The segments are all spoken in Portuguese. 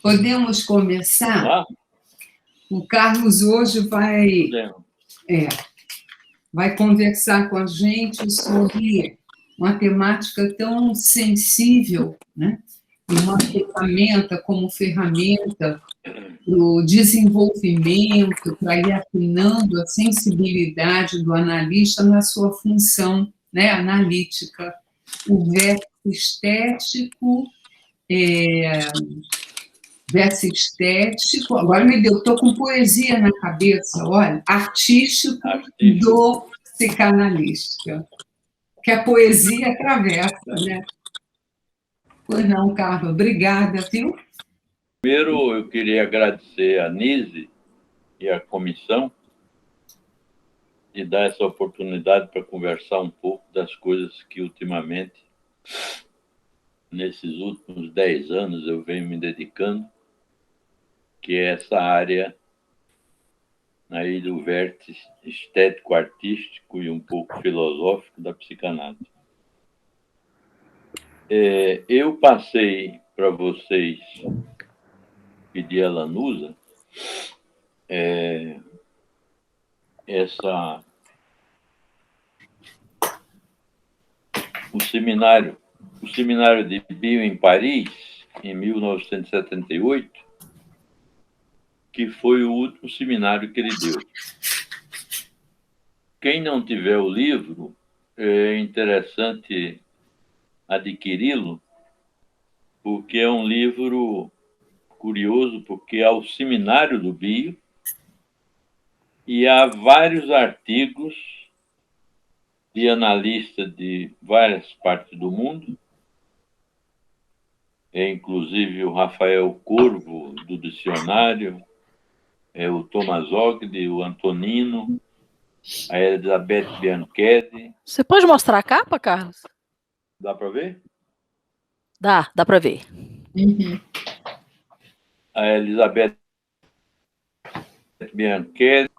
Podemos começar? Vamos lá? O Carlos hoje vai conversar com a gente sobre uma temática tão sensível, né? Uma ferramenta como ferramenta para o desenvolvimento, para ir afinando a sensibilidade do analista na sua função, né, analítica. O verso estético, agora me deu, estou com poesia na cabeça, olha, artístico do psicanalista, que a poesia atravessa, né? Pois não, Carla, obrigada, viu? Primeiro, eu queria agradecer a Nise e a comissão de dar essa oportunidade para conversar um pouco das coisas que, ultimamente, nesses últimos 10 anos, eu venho me dedicando, que é essa área aí do vértice estético-artístico e um pouco filosófico da psicanálise. Eu passei para vocês, pedir a Lanusa, o seminário de Bio em Paris, em 1978, que foi o último seminário que ele deu. Quem não tiver o livro, é interessante adquiri-lo, porque é um livro curioso, porque há o seminário do Bio e há vários artigos de analistas de várias partes do mundo, inclusive o Rafael Corvo, do Dicionário, o Thomas Ogden, o Antonino, a Elizabeth Bianchetti. Você pode mostrar a capa, Carlos? Dá para ver? Dá para ver. Uhum. A Elizabeth Bianchetti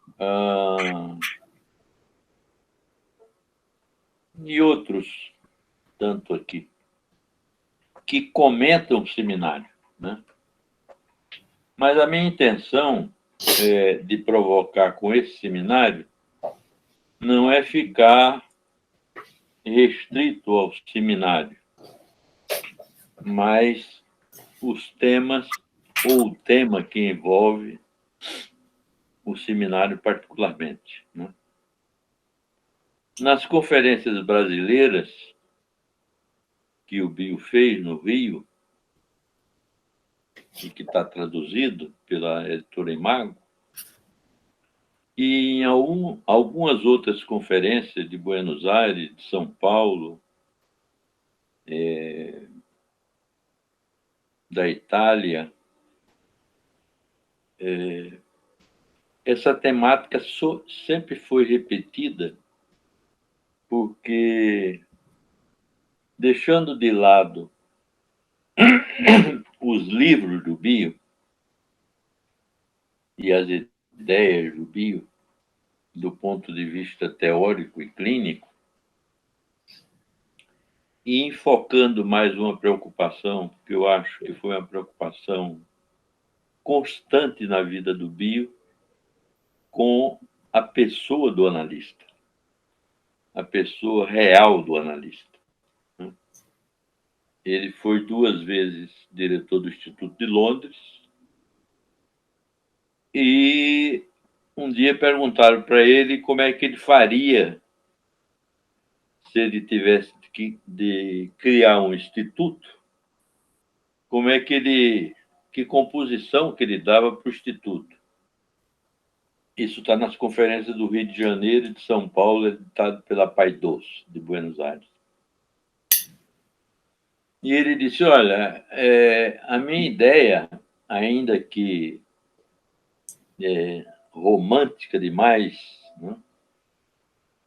e outros tanto aqui, que comentam o seminário, né? Mas a minha intenção de provocar com esse seminário não é ficar restrito ao seminário, mas os temas ou o tema que envolve o seminário particularmente, né? Nas conferências brasileiras que o Bio fez no Rio, e que está traduzido pela editora Imago, e em algumas outras conferências de Buenos Aires, de São Paulo, da Itália, essa temática sempre foi repetida, porque, deixando de lado os livros do Bio e as ideias do Bio, do ponto de vista teórico e clínico, e enfocando mais uma preocupação, que eu acho que foi uma preocupação constante na vida do Bio, com a pessoa do analista, a pessoa real do analista. Ele foi 2 vezes diretor do Instituto de Londres e um dia perguntaram para ele como é que ele faria se ele tivesse de criar um instituto, como é que composição que ele dava para o instituto. Isso está nas conferências do Rio de Janeiro e de São Paulo, editado pela Paidós, de Buenos Aires. E ele disse, olha, a minha ideia, ainda que romântica demais, né?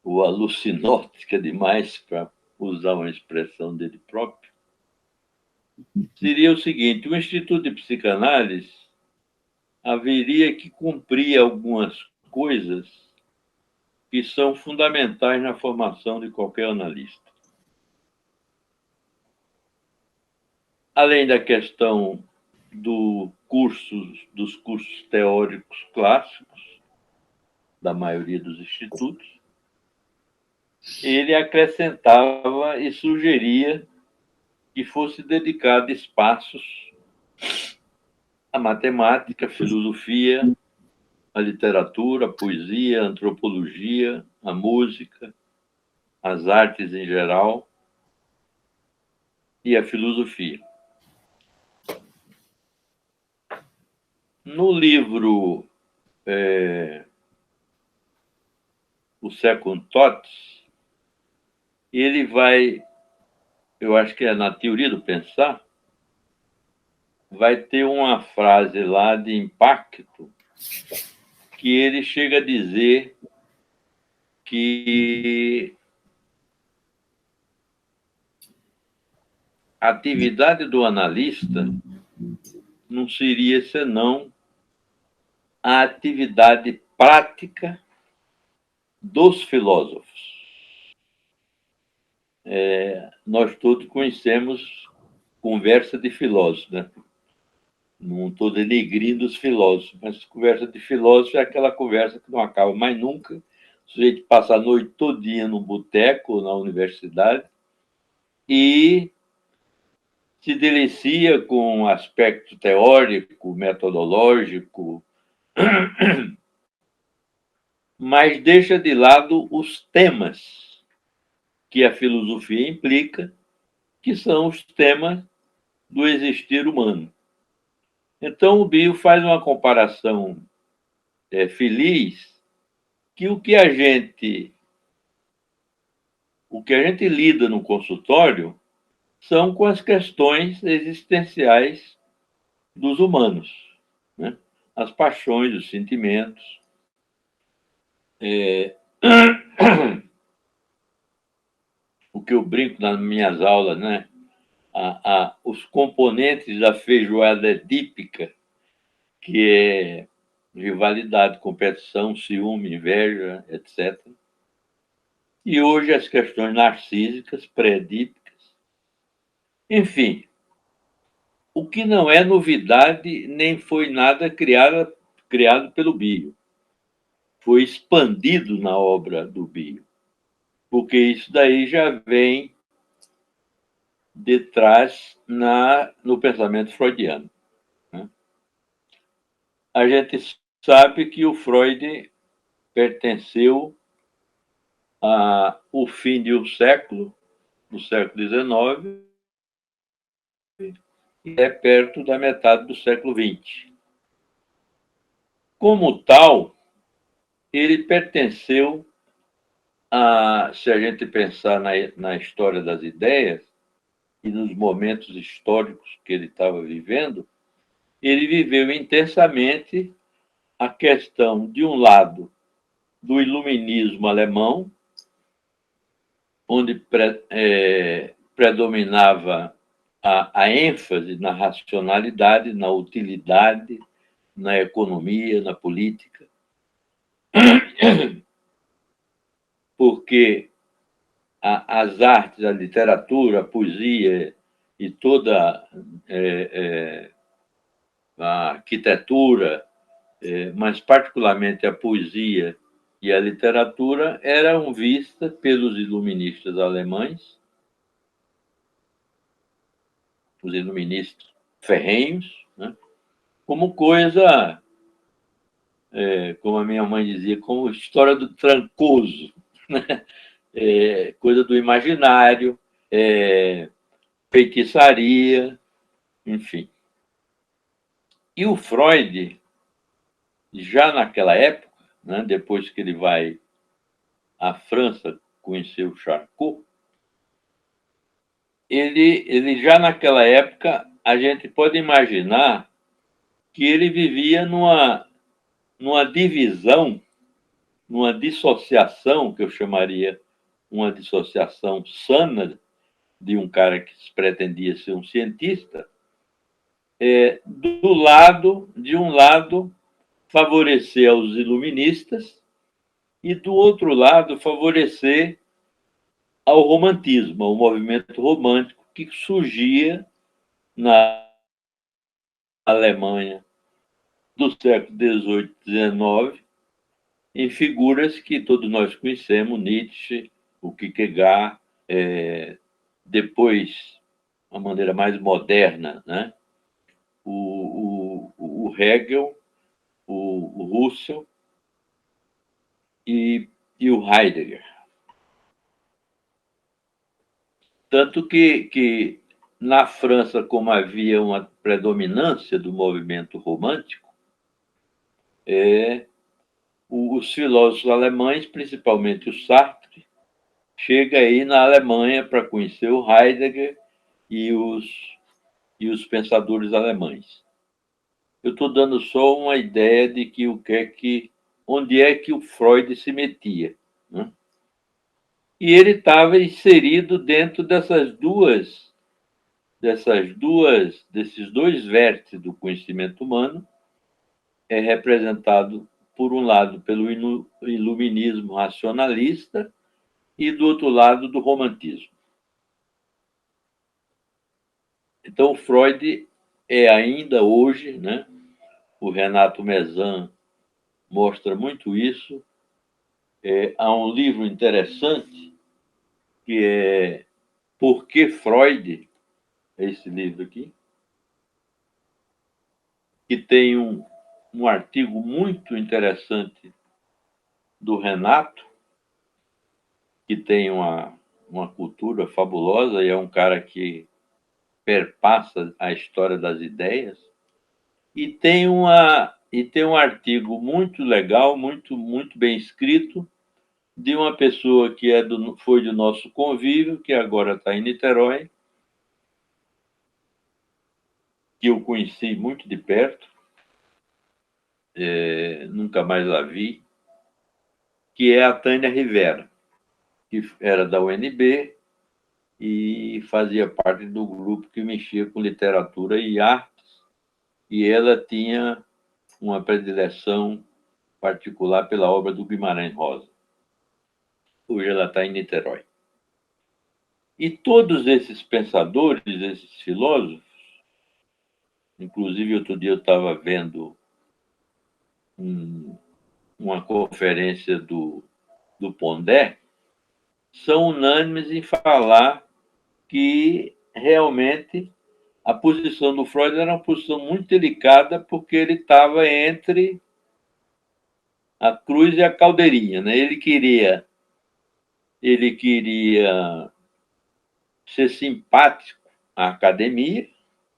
Ou alucinótica demais, para usar uma expressão dele próprio, seria o seguinte: o Instituto de Psicanálise haveria que cumprir algumas coisas que são fundamentais na formação de qualquer analista. Além da questão dos cursos teóricos clássicos, da maioria dos institutos, ele acrescentava e sugeria que fosse dedicado espaços à matemática, à filosofia, à literatura, à poesia, à antropologia, à música, às artes em geral e à filosofia. No livro O Second Thoughts, ele vai, eu acho que é na Teoria do Pensar, vai ter uma frase lá de impacto que ele chega a dizer que a atividade do analista não seria senão a atividade prática dos filósofos. Nós todos conhecemos conversa de filósofo, né? Não estou denegrindo os filósofos, mas conversa de filósofo é aquela conversa que não acaba mais nunca. O sujeito passa a noite todinha no boteco ou na universidade e se delicia com aspecto teórico, metodológico, mas deixa de lado os temas que a filosofia implica, que são os temas do existir humano. Então, o Bill faz uma comparação feliz que o que a gente lida no consultório são com as questões existenciais dos humanos, né? As paixões, os sentimentos. O que eu brinco nas minhas aulas, né? Os componentes da feijoada típica, que é rivalidade, competição, ciúme, inveja, etc. E hoje as questões narcísicas, pré-edípicas. Enfim, o que não é novidade nem foi nada criado pelo Bio. Foi expandido na obra do Bio, porque isso daí já vem de trás no pensamento freudiano, né? A gente sabe que o Freud pertenceu ao fim de um século, do século XIX, e é perto da metade do século XX. Como tal, ele pertenceu se a gente pensar na história das ideias e nos momentos históricos que ele estava vivendo, ele viveu intensamente a questão, de um lado, do iluminismo alemão, onde predominava a ênfase na racionalidade, na utilidade, na economia, na política, porque as artes, a literatura, a poesia e toda a arquitetura, mas particularmente a poesia e a literatura, eram vistas pelos iluministas alemães, os iluministas ferrenhos, né, como coisa, como a minha mãe dizia, como história do trancoso, né? Coisa do imaginário, feitiçaria, enfim. E o Freud, já naquela época, né, depois que ele vai à França conhecer o Charcot, ele já naquela época, a gente pode imaginar que ele vivia numa divisão, numa dissociação, que eu chamaria uma dissociação sana, de um cara que pretendia ser um cientista, de um lado, favorecer aos iluministas e, do outro lado, favorecer ao romantismo, ao movimento romântico que surgia na Alemanha do século XVIII, XIX, em figuras que todos nós conhecemos, Nietzsche, o Kierkegaard, depois, a maneira mais moderna, né? o Hegel, o Russell e o Heidegger. Tanto que na França, como havia uma predominância do movimento romântico, os filósofos alemães, principalmente o Sartre, chega aí na Alemanha para conhecer o Heidegger e os pensadores alemães. Eu estou dando só uma ideia de onde é que o Freud se metia, né? E ele estava inserido dentro desses dois vértices do conhecimento humano, representado, por um lado, pelo iluminismo racionalista e, do outro lado, do romantismo. Então, Freud é ainda hoje, né? O Renato Mezan mostra muito isso. Há um livro interessante que é Por que Freud? É esse livro aqui, que tem um artigo muito interessante do Renato, que tem uma cultura fabulosa e é um cara que perpassa a história das ideias. E tem um artigo muito legal, muito bem escrito, de uma pessoa que foi do nosso convívio, que agora está em Niterói, que eu conheci muito de perto, nunca mais a vi, que é a Tânia Rivera, que era da UNB e fazia parte do grupo que mexia com literatura e artes, e ela tinha uma predileção particular pela obra do Guimarães Rosa. Hoje ela está em Niterói. E todos esses pensadores, esses filósofos, inclusive outro dia eu estava vendo uma conferência do Pondé, são unânimes em falar que realmente a posição do Freud era uma posição muito delicada, porque ele estava entre a cruz e a caldeirinha, né? Ele queria ser simpático à academia,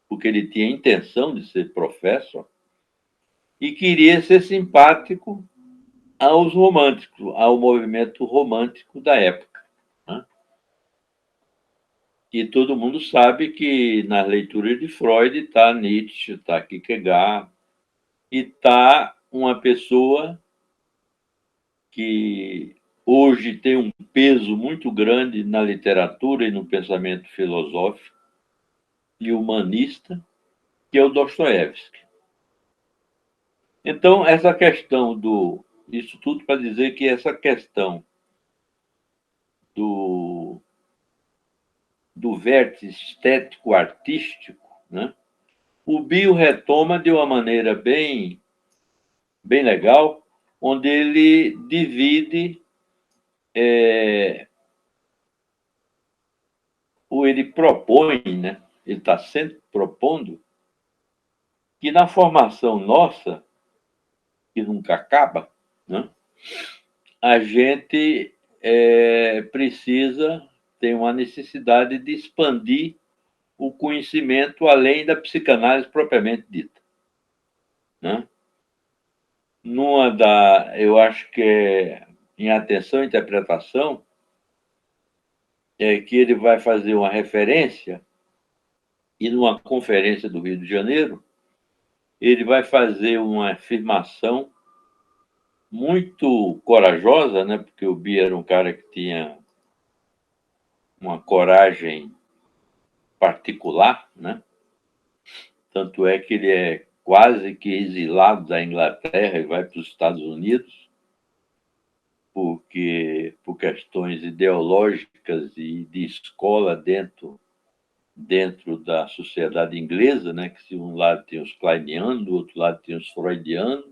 porque ele tinha a intenção de ser professor, e queria ser simpático aos românticos, ao movimento romântico da época, né? E todo mundo sabe que nas leituras de Freud está Nietzsche, está Kierkegaard, e está uma pessoa que hoje tem um peso muito grande na literatura e no pensamento filosófico e humanista, que é o Dostoiévski. Então, essa questão isso tudo para dizer que essa questão do vértice estético-artístico, né? O Bio retoma de uma maneira bem legal, onde ele divide, ou ele propõe, né? Ele está sempre propondo que na formação nossa, que nunca acaba, né? A gente precisa ter uma necessidade de expandir o conhecimento além da psicanálise propriamente dita, né? Eu acho que em Atenção e Interpretação, que ele vai fazer uma referência, e numa conferência do Rio de Janeiro, ele vai fazer uma afirmação muito corajosa, né? Porque o Bia era um cara que tinha uma coragem particular, né? Tanto é que ele é quase que exilado da Inglaterra e vai para os Estados Unidos, por questões ideológicas e de escola dentro dentro da sociedade inglesa, né, que de um lado tem os kleinianos, do outro lado tem os freudianos,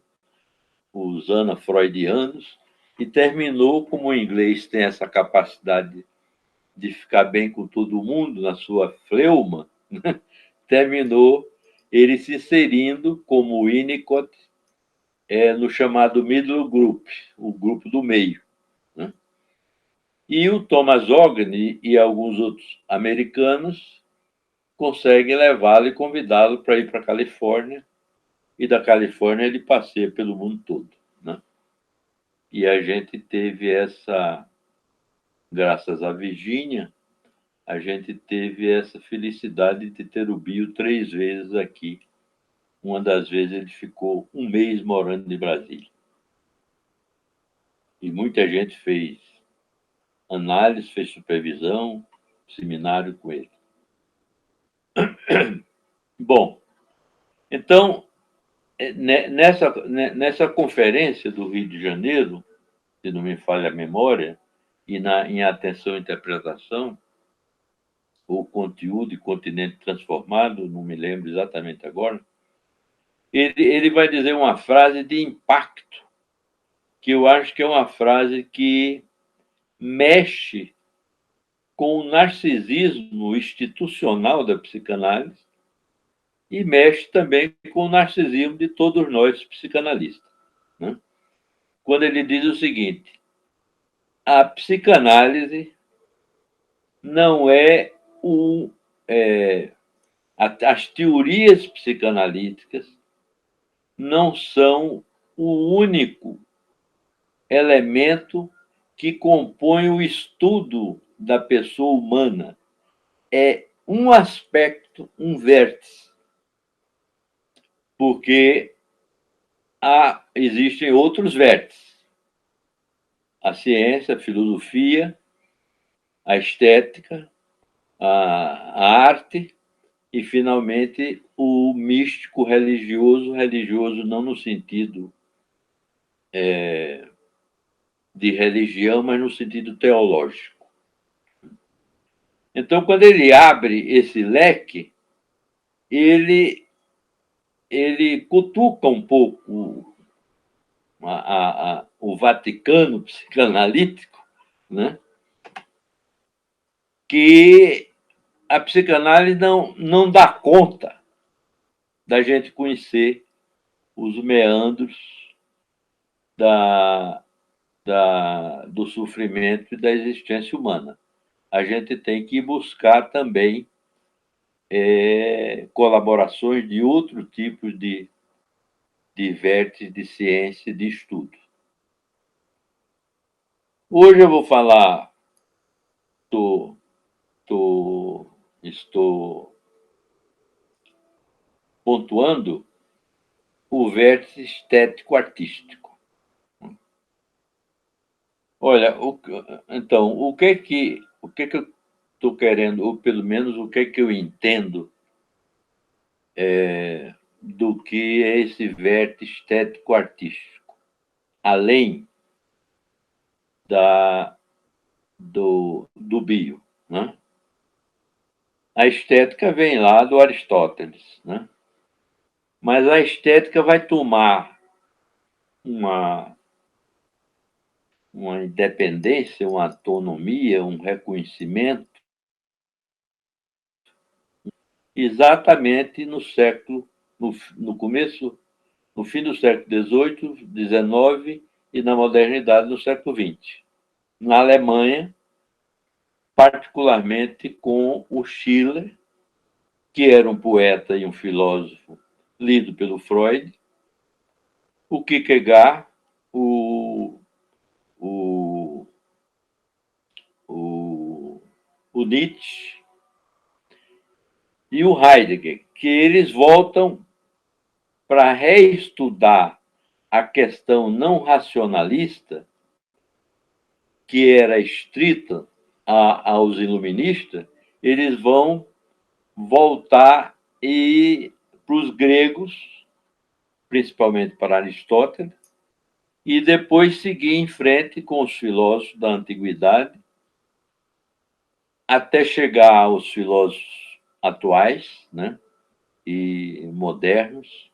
os ana-freudianos, e terminou, como o inglês tem essa capacidade de ficar bem com todo mundo na sua fleuma, né, terminou ele se inserindo como Winnicott no chamado middle group, o grupo do meio, né? E o Thomas Hogney e alguns outros americanos conseguem levá-lo e convidá-lo para ir para a Califórnia, e da Califórnia ele passeia pelo mundo todo, né? E a gente teve graças a Virgínia, a gente teve essa felicidade de ter o Bio 3 vezes aqui. Uma das vezes ele ficou um mês morando em Brasília. E muita gente fez análise, fez supervisão, seminário com ele. Bom, então, nessa conferência do Rio de Janeiro, se não me falha a memória, e em Atenção e Interpretação, ou Conteúdo e Continente Transformado, não me lembro exatamente agora, ele vai dizer uma frase de impacto, que eu acho que é uma frase que mexe com o narcisismo institucional da psicanálise e mexe também com o narcisismo de todos nós psicanalistas, né? Quando ele diz o seguinte: a psicanálise não é as teorias psicanalíticas não são o único elemento que compõe o estudo da pessoa humana. É um aspecto, um vértice, porque existem outros vértices. A ciência, a filosofia, a estética, a arte e, finalmente, o místico religioso, religioso não no sentido de religião, mas no sentido teológico. Então, quando ele abre esse leque, ele cutuca um pouco o Vaticano psicanalítico, né? Que a psicanálise não dá conta da gente conhecer os meandros do sofrimento e da existência humana. A gente tem que buscar também colaborações de outro tipo de vértices de ciência e de estudo. Hoje eu vou falar, estou pontuando o vértice estético-artístico. Olha, então, o que eu estou querendo, ou pelo menos o que eu entendo do que é esse vértice estético-artístico, além do bio, né? A estética vem lá do Aristóteles, né? Mas a estética vai tomar uma independência, uma autonomia, um reconhecimento exatamente no fim do século XVIII, XIX e na modernidade do século XX. Na Alemanha, particularmente com o Schiller, que era um poeta e um filósofo lido pelo Freud, o Kierkegaard, o Nietzsche e o Heidegger, que eles voltam para reestudar a questão não racionalista, que era estrita aos iluministas, eles vão voltar para os gregos, principalmente para Aristóteles, e depois seguir em frente com os filósofos da antiguidade, até chegar aos filósofos atuais, né, e modernos,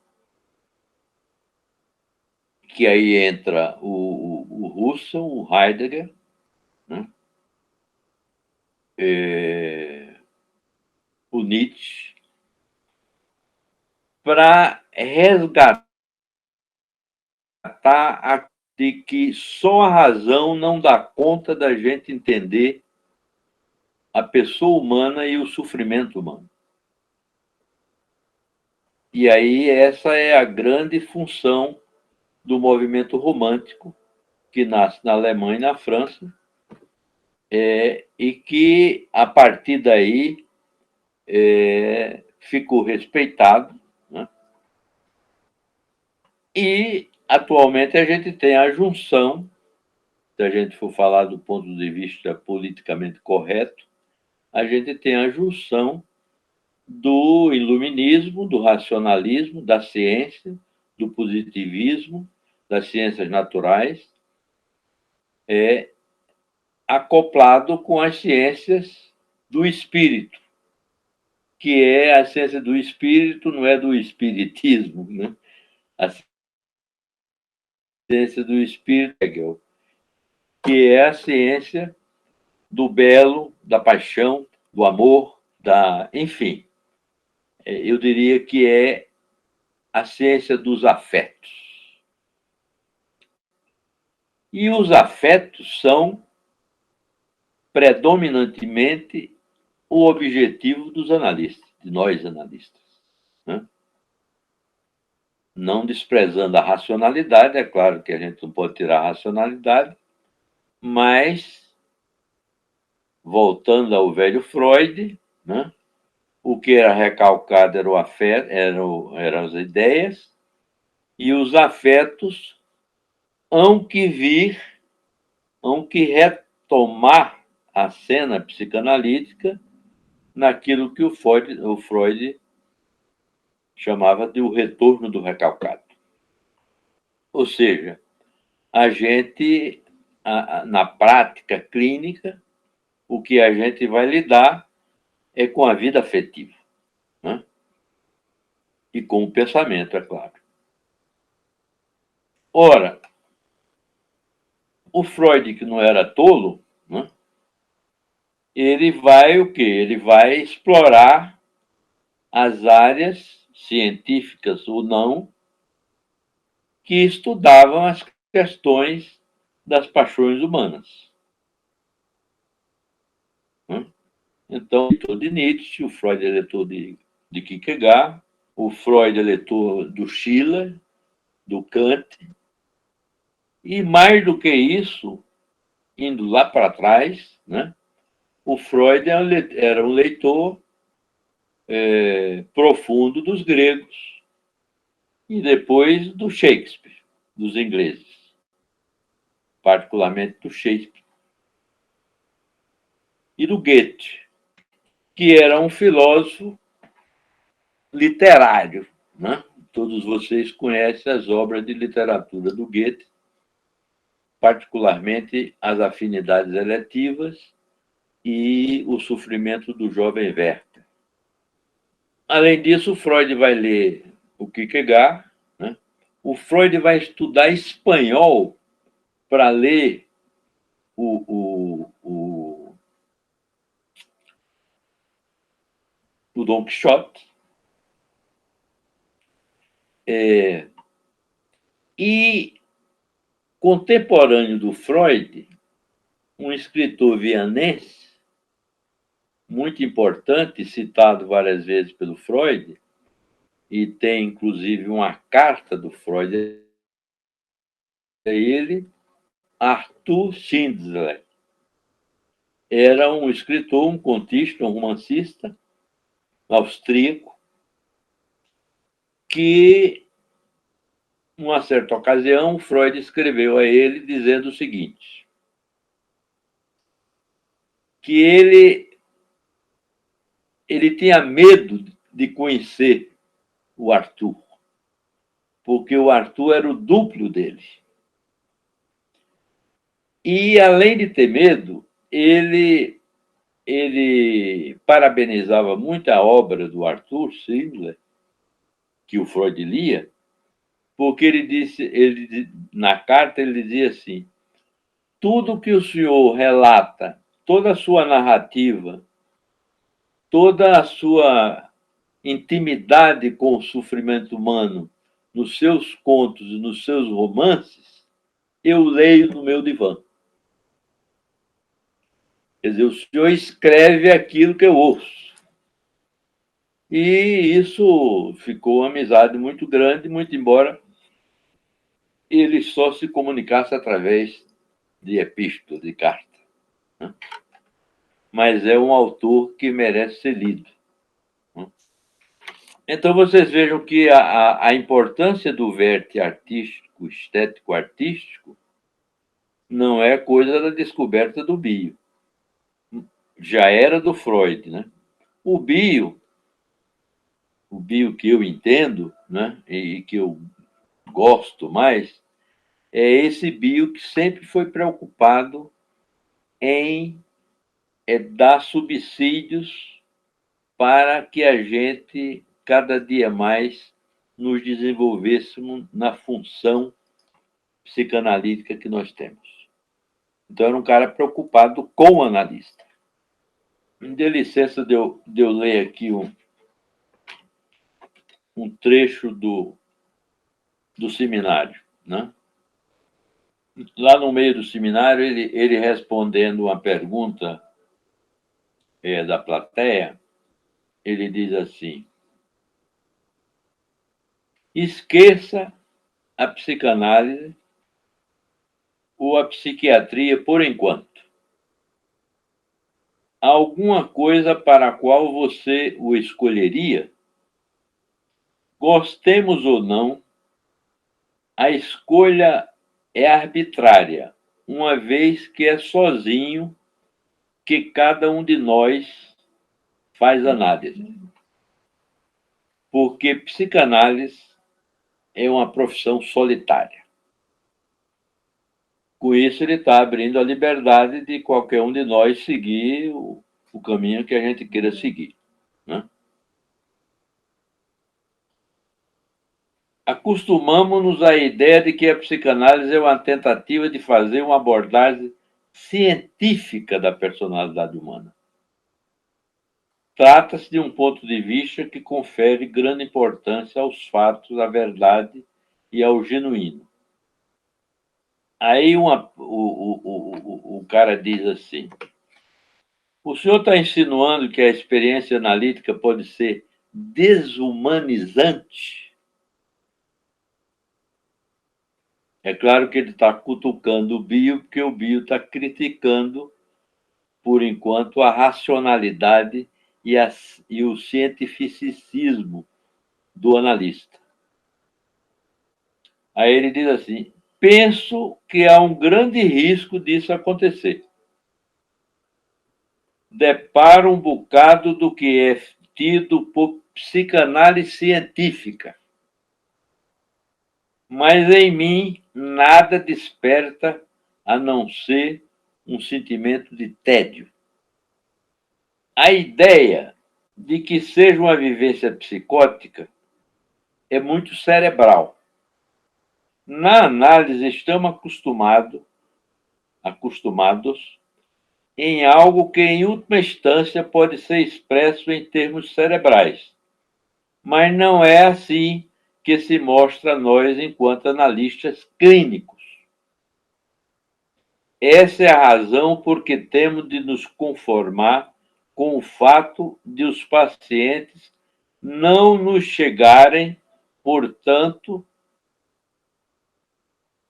que aí entra o Russell, o Heidegger, né, o Nietzsche, para resgatar de que só a razão não dá conta da gente entender a pessoa humana e o sofrimento humano. E aí essa é a grande função do movimento romântico, que nasce na Alemanha e na França, e que, a partir daí, ficou respeitado, né? E, atualmente, a gente tem a junção, se a gente for falar do ponto de vista politicamente correto, a gente tem a junção do iluminismo, do racionalismo, da ciência, do positivismo, das ciências naturais, acoplado com as ciências do espírito, que é a ciência do espírito, não é do espiritismo, né? A ciência do espírito, que é a ciência do belo, da paixão, do amor, enfim, eu diria que é a ciência dos afetos. E os afetos são predominantemente o objetivo dos analistas, de nós analistas, né? Não desprezando a racionalidade, é claro que a gente não pode tirar a racionalidade, mas, voltando ao velho Freud, né, o que era recalcado era o afeto, eram as ideias, e os afetos hão que vir, hão que retomar a cena psicanalítica naquilo que o Freud chamava de o retorno do recalcado. Ou seja, a gente, na prática clínica, o que a gente vai lidar é com a vida afetiva, né? E com o pensamento, é claro. Ora, o Freud, que não era tolo, né, ele vai o quê? Ele vai explorar as áreas científicas ou não que estudavam as questões das paixões humanas, né? Então, leitor de Nietzsche, o Freud é leitor de Kierkegaard, o Freud é leitor do Schiller, do Kant, e mais do que isso, indo lá para trás, né, o Freud era um leitor profundo dos gregos e depois do Shakespeare, dos ingleses, particularmente do Shakespeare, e do Goethe, que era um filósofo literário, né? Todos vocês conhecem as obras de literatura do Goethe, particularmente as afinidades eletivas e o sofrimento do jovem Werther. Além disso, o Freud vai ler o Kierkegaard, né? O Freud vai estudar espanhol para ler o Dom Quixote. E contemporâneo do Freud, um escritor vienense, muito importante, citado várias vezes pelo Freud, e tem inclusive uma carta do Freud a ele, Arthur Schindler. Era um escritor, um contista, um romancista austríaco, que, numa certa ocasião, Freud escreveu a ele dizendo o seguinte, que ele tinha medo de conhecer o Arthur, porque o Arthur era o duplo dele. E, além de ter medo, ele ele parabenizava muito a obra do Arthur Schindler, que o Freud lia, porque na carta ele dizia assim: tudo que o senhor relata, toda a sua narrativa, toda a sua intimidade com o sofrimento humano, nos seus contos e nos seus romances, eu leio no meu divã. Quer dizer, o senhor escreve aquilo que eu ouço. E isso ficou uma amizade muito grande, muito embora ele só se comunicasse através de epístola, de carta. Né? Mas é um autor que merece ser lido. Né? Então, vocês vejam que a importância do vértice artístico, estético-artístico, não é coisa da descoberta do bio. Já era do Freud, né? O bio que eu entendo, né, e que eu gosto mais, é esse bio que sempre foi preocupado em dar subsídios para que a gente, cada dia mais, nos desenvolvêssemos na função psicanalítica que nós temos. Então, era um cara preocupado com o analista. Me dê licença de eu ler aqui um trecho do seminário. Né? Lá no meio do seminário, ele respondendo uma pergunta da plateia, ele diz assim: esqueça a psicanálise ou a psiquiatria por enquanto. Há alguma coisa para a qual você o escolheria? Gostemos ou não, a escolha é arbitrária, uma vez que é sozinho que cada um de nós faz análise. Porque psicanálise é uma profissão solitária. Com isso, ele está abrindo a liberdade de qualquer um de nós seguir o caminho que a gente queira seguir. Né? Acostumamos-nos à ideia de que a psicanálise é uma tentativa de fazer uma abordagem científica da personalidade humana. Trata-se de um ponto de vista que confere grande importância aos fatos, à verdade e ao genuíno. Aí o cara diz assim: o senhor está insinuando que a experiência analítica pode ser desumanizante? É claro que ele está cutucando o bio, porque o bio está criticando, por enquanto, a racionalidade e o cientificismo do analista. Aí ele diz assim: penso que há um grande risco disso acontecer. Deparo um bocado do que é tido por psicanálise científica. Mas em mim nada desperta a não ser um sentimento de tédio. A ideia de que seja uma vivência psicótica é muito cerebral. Na análise, estamos acostumados em algo que, em última instância, pode ser expresso em termos cerebrais. Mas não é assim que se mostra a nós enquanto analistas clínicos. Essa é a razão por que temos de nos conformar com o fato de os pacientes não nos chegarem, portanto,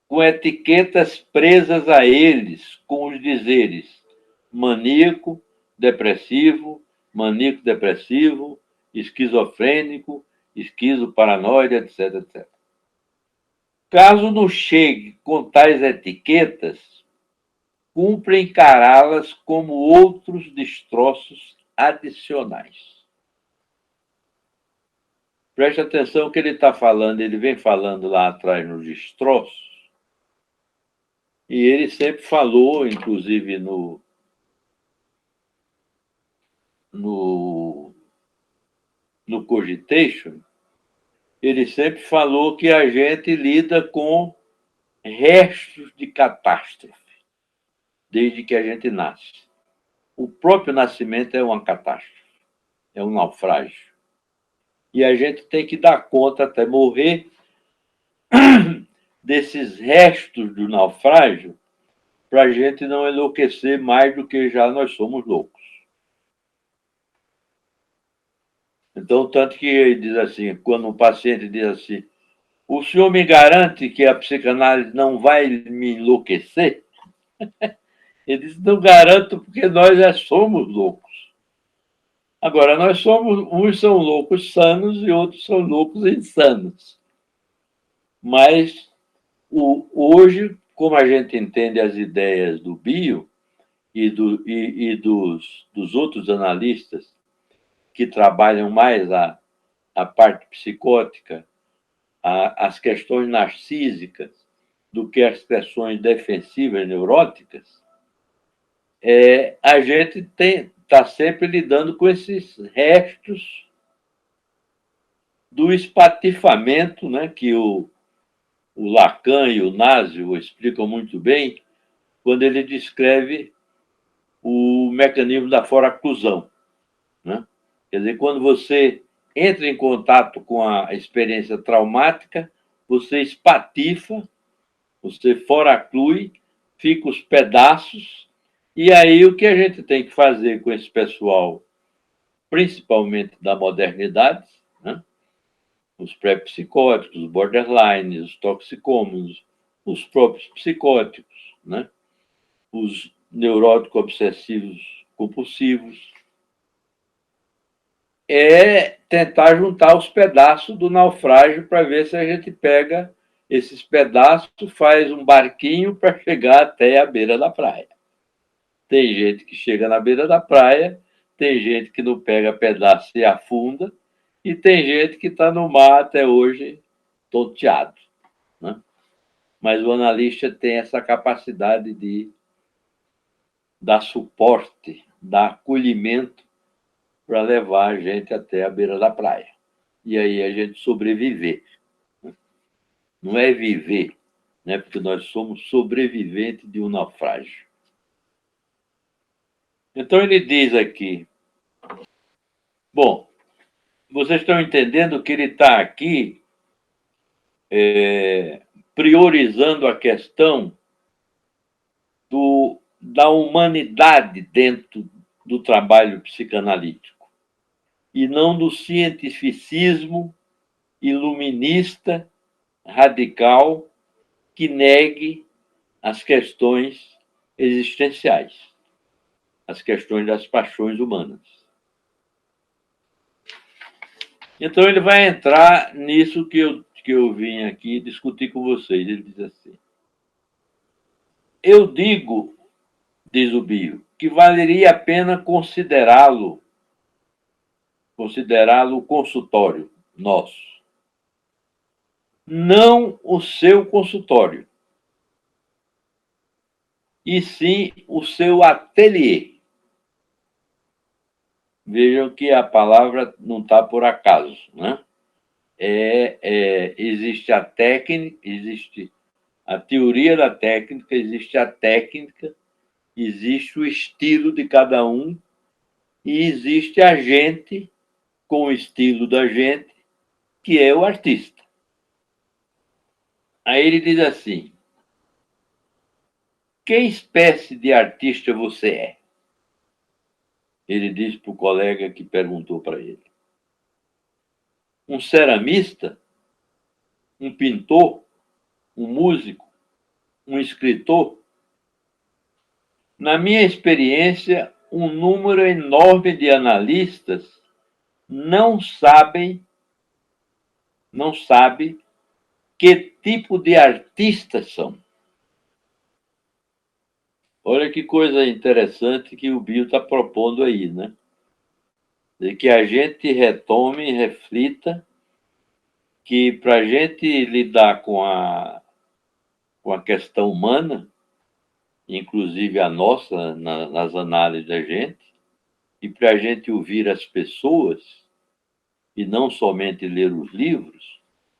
com etiquetas presas a eles, com os dizeres maníaco, depressivo, esquizofrênico, esquizoparanoide, etc, etc. Caso não chegue com tais etiquetas, cumpre encará-las como outros destroços adicionais. Preste atenção que ele está falando, ele vem falando lá atrás nos destroços, e ele sempre falou, inclusive no Cogitation, ele sempre falou que a gente lida com restos de catástrofe, desde que a gente nasce. O próprio nascimento é uma catástrofe, é um naufrágio. E a gente tem que dar conta até morrer desses restos do naufrágio para a gente não enlouquecer mais do que já nós somos loucos. Então, tanto que ele diz assim, quando um paciente diz assim, o senhor me garante que a psicanálise não vai me enlouquecer? Ele diz, não garanto porque nós já somos loucos. Agora, nós somos, uns são loucos sanos e outros são loucos insanos. Mas hoje, como a gente entende as ideias do Bio e dos outros analistas que trabalham mais a parte psicótica, as questões narcísicas, do que as questões defensivas neuróticas, a gente está sempre lidando com esses restos do espatifamento, né, que o Lacan e o Nasio explicam muito bem quando ele descreve o mecanismo da foraclusão, né? Quer dizer, quando você entra em contato com a experiência traumática, você espatifa, você foraclui, fica os pedaços, e aí o que a gente tem que fazer com esse pessoal, principalmente da modernidade, né? Os pré-psicóticos, os borderlines, os toxicômanos, os próprios psicóticos, né? Os neuróticos obsessivos compulsivos, é tentar juntar os pedaços do naufrágio para ver se a gente pega esses pedaços, faz um barquinho para chegar até a beira da praia. Tem gente que chega na beira da praia, tem gente que não pega pedaço e afunda, e tem gente que está no mar até hoje tonteado, né? Mas o analista tem essa capacidade de dar suporte, dar acolhimento para levar a gente até a beira da praia. E aí a gente sobreviver. Não é viver, né? Porque nós somos sobreviventes de um naufrágio. Então ele diz aqui, bom, vocês estão entendendo que ele está aqui priorizando a questão da humanidade dentro do trabalho psicanalítico e não do cientificismo iluminista radical que negue as questões existenciais, as questões das paixões humanas. Então ele vai entrar nisso que eu vim aqui discutir com vocês. Ele diz assim, eu digo, diz o Bio, que valeria a pena considerá-lo o consultório nosso. Não o seu consultório, e sim o seu ateliê. Vejam que a palavra não está por acaso, né? Existe a técnica, existe a teoria da técnica, existe a técnica, existe o estilo de cada um e existe a gente com o estilo da gente, que é o artista. Aí ele diz assim, que espécie de artista você é? Ele diz para o colega que perguntou para ele. Um ceramista? Um pintor? Um músico? Um escritor? Na minha experiência, um número enorme de analistas não sabe que tipo de artistas são. Olha que coisa interessante que o Bio está propondo aí, né? De que a gente retome e reflita que para a gente lidar com a questão humana, inclusive a nossa, nas análises da gente, e para a gente ouvir as pessoas, e não somente ler os livros,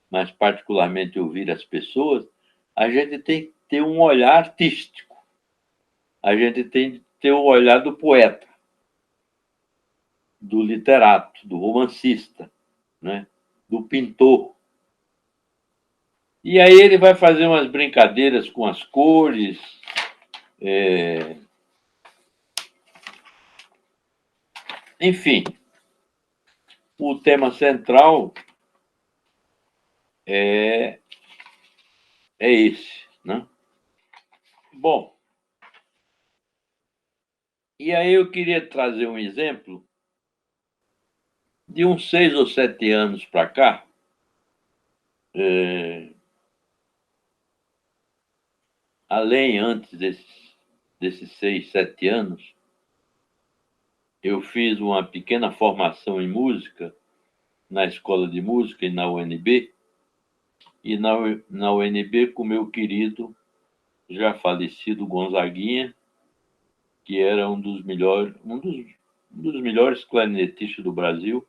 mas particularmente ouvir as pessoas, a gente tem que ter um olhar artístico. A gente tem que ter o olhar do poeta, do literato, do romancista, né? Do pintor. E aí ele vai fazer umas brincadeiras com as cores. Enfim, o tema central é esse, né? Bom, e aí eu queria trazer um exemplo de uns 6 ou 7 anos para cá. Além, antes desses 6, 7 anos, eu fiz uma pequena formação em música na Escola de Música e na UNB, e na UNB com meu querido, já falecido Gonzaguinha, que era um dos melhores clarinetistas do Brasil.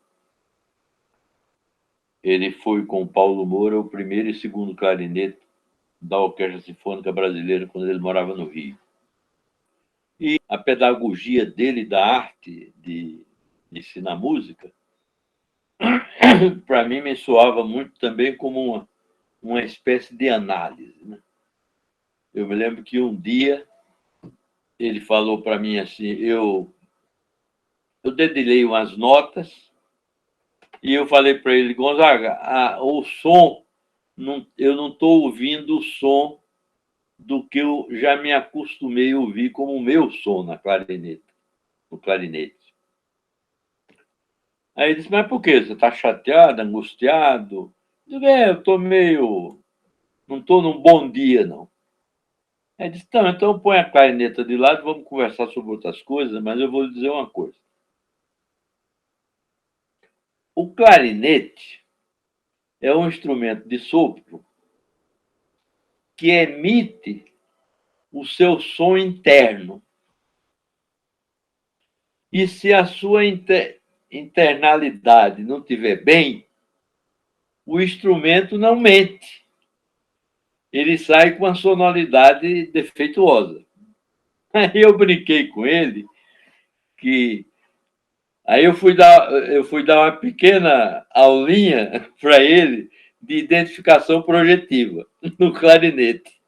Ele foi com o Paulo Moura o primeiro e segundo clarinete da Orquestra Sinfônica Brasileira quando ele morava no Rio. E a pedagogia dele da arte de ensinar música, para mim, me soava muito também como uma espécie de análise, né? Eu me lembro que um dia ele falou para mim assim, eu dedilhei umas notas e eu falei para ele, Gonzaga, o som, eu não estou ouvindo o som do que eu já me acostumei a ouvir como o meu som no clarinete. Aí ele disse, mas por quê? Você está chateado, angustiado? Eu disse, eu estou meio... não estou num bom dia, não. Aí ele disse, não, então põe a clarineta de lado, vamos conversar sobre outras coisas, mas eu vou lhe dizer uma coisa. O clarinete é um instrumento de sopro que emite o seu som interno. E se a sua internalidade não estiver bem, o instrumento não mente. Ele sai com a sonoridade defeituosa. Aí eu brinquei com ele que... Aí eu fui dar uma pequena aulinha para ele de identificação projetiva no clarinete.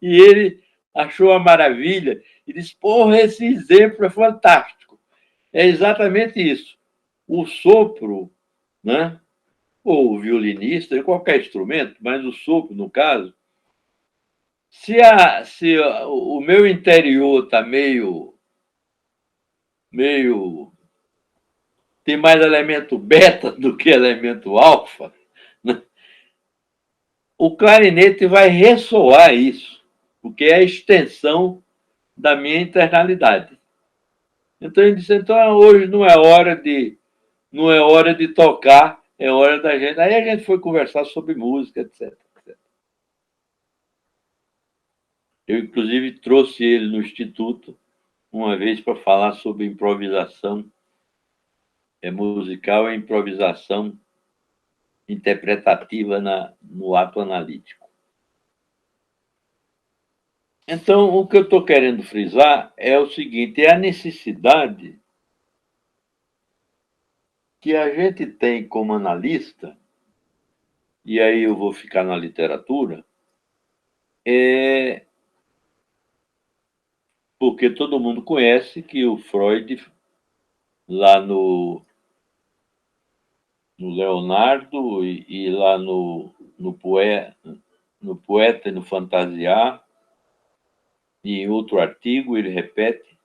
E ele achou uma maravilha e disse, porra, esse exemplo é fantástico. É exatamente isso. O sopro, né? Ou o violinista, qualquer instrumento, mas o sopro, no caso, se o meu interior está meio tem mais elemento beta do que elemento alfa, né? O clarinete vai ressoar isso, porque é a extensão da minha internalidade. Então ele disse, então hoje não é hora de tocar, é hora da gente. Aí a gente foi conversar sobre música, etc. Eu, inclusive, trouxe ele no Instituto uma vez para falar sobre improvisação musical e improvisação interpretativa no ato analítico. Então, o que eu estou querendo frisar é o seguinte, é a necessidade que a gente tem como analista, e aí eu vou ficar na literatura, porque todo mundo conhece que o Freud, lá no Leonardo e lá no Poeta e no Fantasiar, e em outro artigo ele repete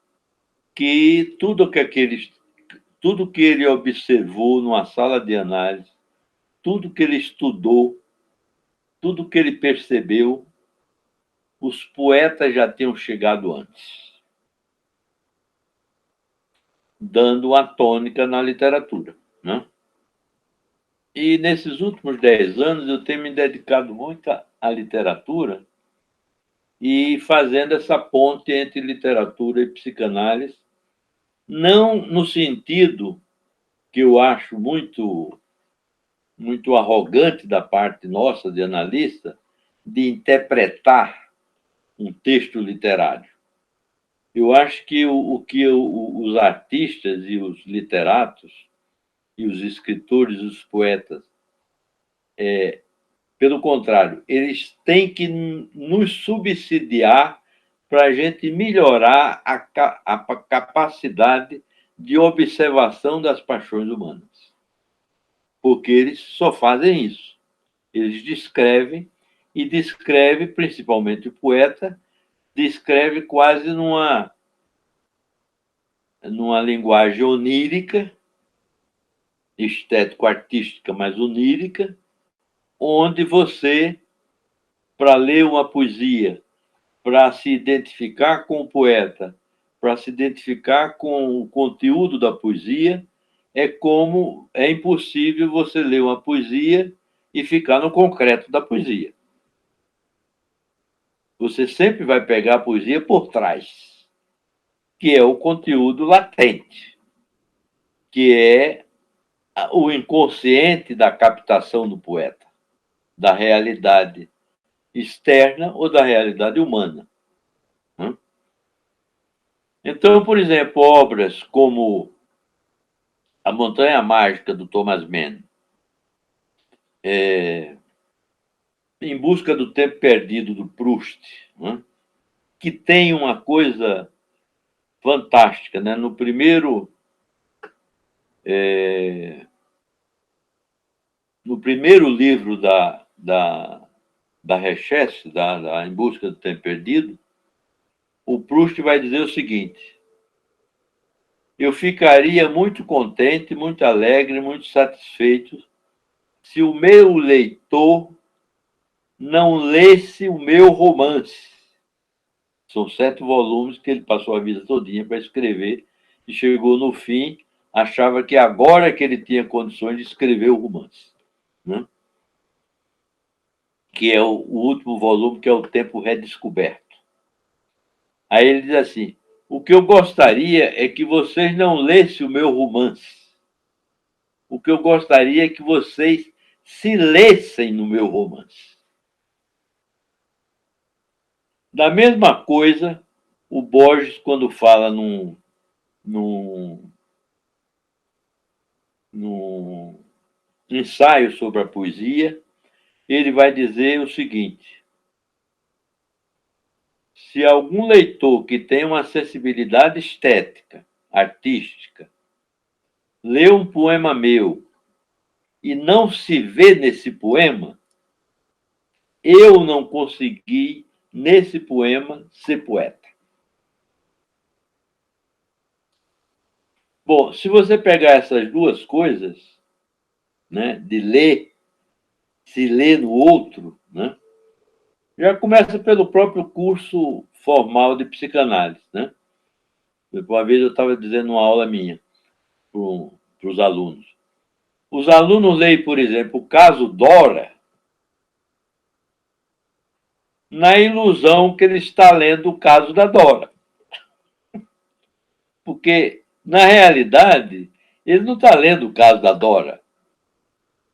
que tudo que ele observou numa sala de análise, tudo que ele estudou, tudo que ele percebeu, os poetas já tinham chegado antes, dando uma tônica na literatura, né? E nesses últimos 10 anos eu tenho me dedicado muito à literatura e fazendo essa ponte entre literatura e psicanálise, não no sentido que eu acho muito arrogante da parte nossa, de analista, de interpretar um texto literário. Eu acho que o que os artistas e os literatos e os escritores, os poetas, pelo contrário, eles têm que nos subsidiar para a gente melhorar a capacidade de observação das paixões humanas. Porque eles só fazem isso. Eles descrevem, e descreve, principalmente o poeta, descreve quase numa linguagem onírica, estético-artística, mas onírica, onde você, para ler uma poesia, para se identificar com o poeta, para se identificar com o conteúdo da poesia, é impossível você ler uma poesia e ficar no concreto da poesia. Você sempre vai pegar a poesia por trás, que é o conteúdo latente, que é o inconsciente da captação do poeta, da realidade externa ou da realidade humana. Então, por exemplo, obras como A Montanha Mágica, do Thomas Mann, Em Busca do Tempo Perdido, do Proust, que tem uma coisa fantástica. No primeiro livro da Recherche, da Em Busca do Tempo Perdido, o Proust vai dizer o seguinte: eu ficaria muito contente, muito alegre, muito satisfeito se o meu leitor não lesse o meu romance. São 7 volumes que ele passou a vida todinha para escrever e chegou no fim, achava que agora que ele tinha condições de escrever o romance. Que é o último volume, que é O Tempo Redescoberto. Aí ele diz assim: o que eu gostaria é que vocês não lessem o meu romance. O que eu gostaria é que vocês se lessem no meu romance. Da mesma coisa, o Borges, quando fala num ensaio sobre a poesia, ele vai dizer o seguinte: se algum leitor que tem uma sensibilidade estética, artística, lê um poema meu e não se vê nesse poema, eu não consegui, nesse poema, ser poeta. Bom, se você pegar essas duas coisas, de ler, se ler no outro, já começa pelo próprio curso formal de psicanálise. Uma vez eu estava dizendo numa aula minha para os alunos. Os alunos leem, por exemplo, o caso Dora, na ilusão que ele está lendo o caso da Dora. Porque, na realidade, ele não está lendo o caso da Dora.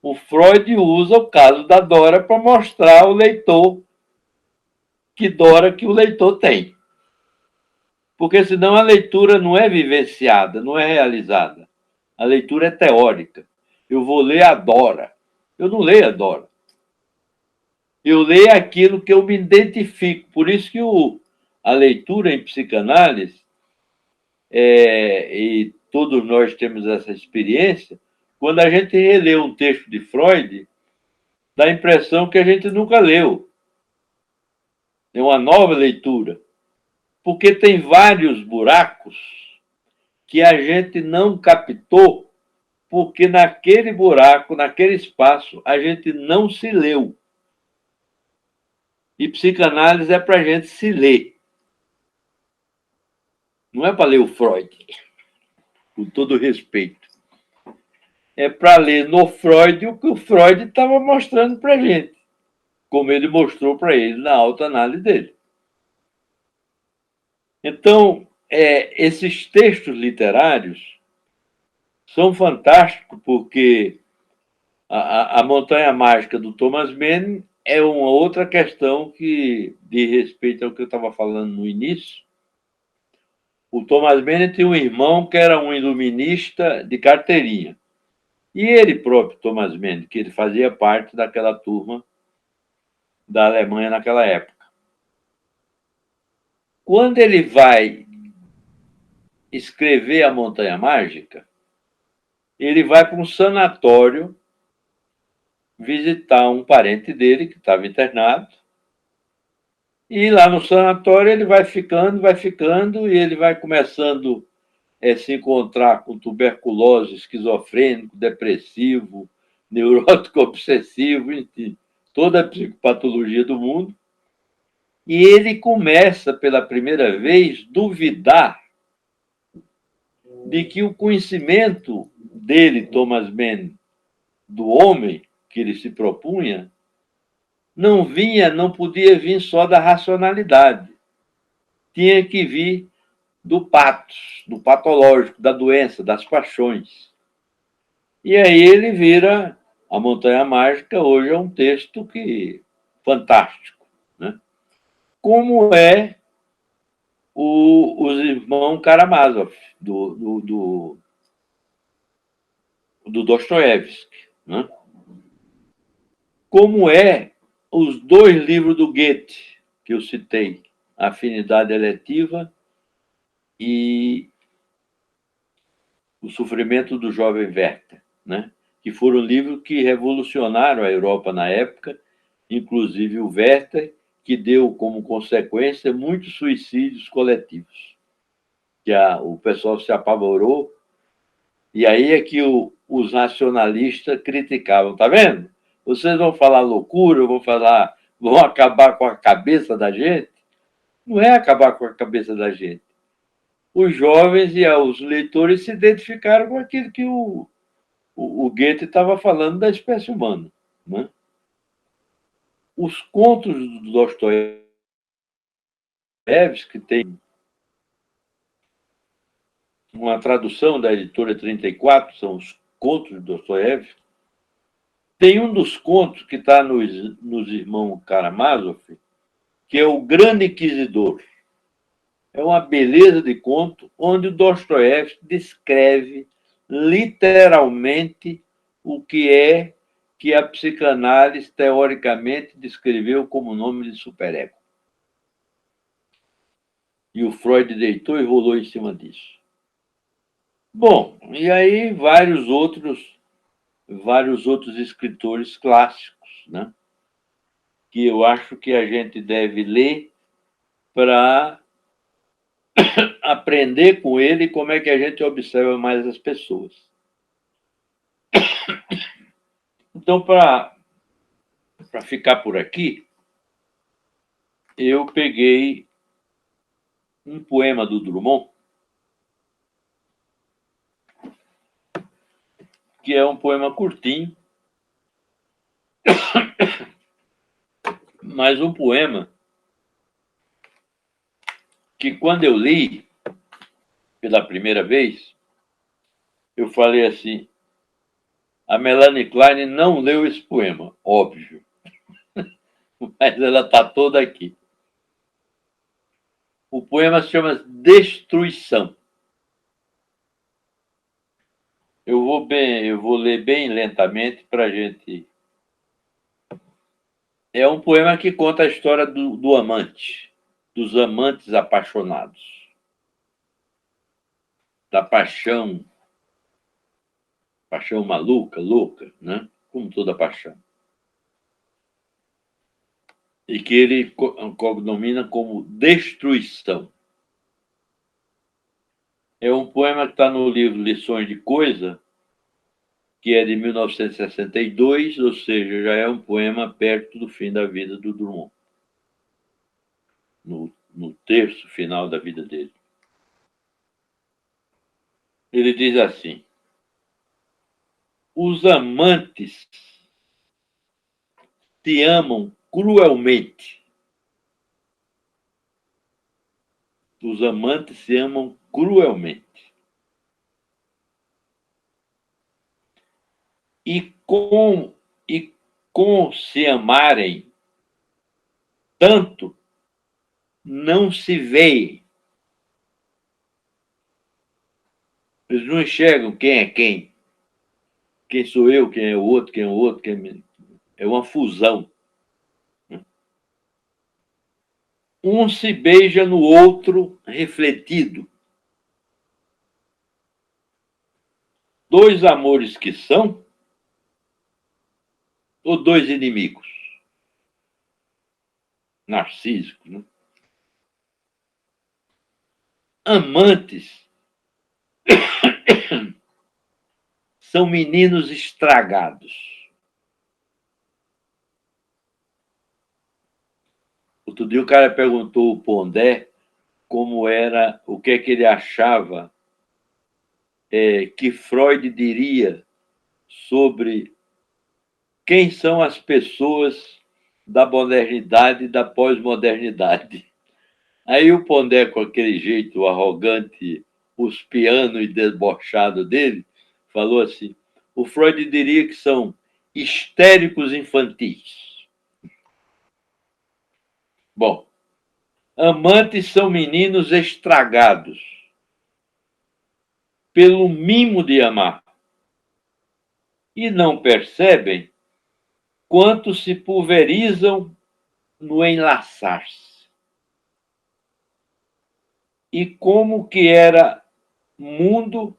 O Freud usa o caso da Dora para mostrar ao leitor que Dora que o leitor tem. Porque senão a leitura não é vivenciada, não é realizada. A leitura é teórica. Eu vou ler a Dora. Eu não leio a Dora. Eu leio aquilo que eu me identifico. Por isso que a leitura em psicanálise, e todos nós temos essa experiência, quando a gente relê um texto de Freud, dá a impressão que a gente nunca leu. É uma nova leitura. Porque tem vários buracos que a gente não captou, porque naquele buraco, naquele espaço, a gente não se leu. E psicanálise é para a gente se ler. Não é para ler o Freud, com todo respeito. É para ler no Freud o que o Freud estava mostrando para a gente, como ele mostrou para ele na autoanálise dele. Então, esses textos literários são fantásticos porque a Montanha Mágica do Thomas Mann é uma outra questão que diz respeito ao que eu estava falando no início. O Thomas Mann tinha um irmão que era um iluminista de carteirinha. E ele próprio, Thomas Mann, que ele fazia parte daquela turma da Alemanha naquela época. Quando ele vai escrever A Montanha Mágica, ele vai para um sanatório visitar um parente dele que estava internado. E lá no sanatório ele vai ficando, e ele vai começando a se encontrar com tuberculose, esquizofrênico, depressivo, neurótico obsessivo, enfim, toda a psicopatologia do mundo. E ele começa, pela primeira vez, duvidar de que o conhecimento dele, Thomas Mann, do homem que ele se propunha, não podia vir só da racionalidade. Tinha que vir do patos, do patológico, da doença, das paixões. E aí ele vira A Montanha Mágica, hoje é um texto fantástico, né? Como é os irmãos Karamazov, do Dostoiévski, né? Como é os dois livros do Goethe, que eu citei, Afinidade Eletiva e O Sofrimento do Jovem Werther, né? Que foram livros que revolucionaram a Europa na época, inclusive o Werther, que deu como consequência muitos suicídios coletivos. O pessoal se apavorou, e aí é que os nacionalistas criticavam. Tá vendo? Vocês vão falar loucura, vão acabar com a cabeça da gente? Não é acabar com a cabeça da gente. Os jovens e os leitores se identificaram com aquilo que o Goethe estava falando da espécie humana, né? Os contos do Dostoiévski, que tem uma tradução da editora 34, são os contos de Dostoiévski. Tem um dos contos que está nos Irmãos Karamazov, que é O Grande Inquisidor. É uma beleza de conto onde o Dostoiévski descreve literalmente o que a psicanálise teoricamente descreveu como nome de superego. E o Freud deitou e rolou em cima disso. Bom, e aí vários outros escritores clássicos, né? Que eu acho que a gente deve ler para aprender com ele como é que a gente observa mais as pessoas. Então, para ficar por aqui, eu peguei um poema do Drummond, que é um poema curtinho, mas um poema que, quando eu li pela primeira vez, eu falei assim: a Melanie Klein não leu esse poema, óbvio, mas ela está toda aqui. O poema se chama Destruição. Eu vou ler bem lentamente para a gente. É um poema que conta a história do amante, dos amantes apaixonados, da paixão maluca, louca, né? Como toda paixão. E que ele denomina como destruição. É um poema que está no livro Lições de Coisa, que é de 1962, ou seja, já é um poema perto do fim da vida do Drummond, no terço final da vida dele. Ele diz assim: os amantes te amam cruelmente. os amantes se amam cruelmente. E com se amarem tanto, não se veem. Eles não enxergam quem é quem. Quem sou eu, quem é o outro, quem é o outro. É uma fusão. Um se beija no outro refletido. Dois amores que são, ou dois inimigos? Narcísicos, né? Amantes são meninos estragados. Outro dia o cara perguntou ao Pondé como era, o que é que ele achava que Freud diria sobre quem são as pessoas da modernidade e da pós-modernidade. Aí o Pondé, com aquele jeito arrogante, uspiano e debochado dele, falou assim: o Freud diria que são histéricos infantis. Bom, amantes são meninos estragados pelo mimo de amar e não percebem quanto se pulverizam no enlaçar-se. E como que era mundo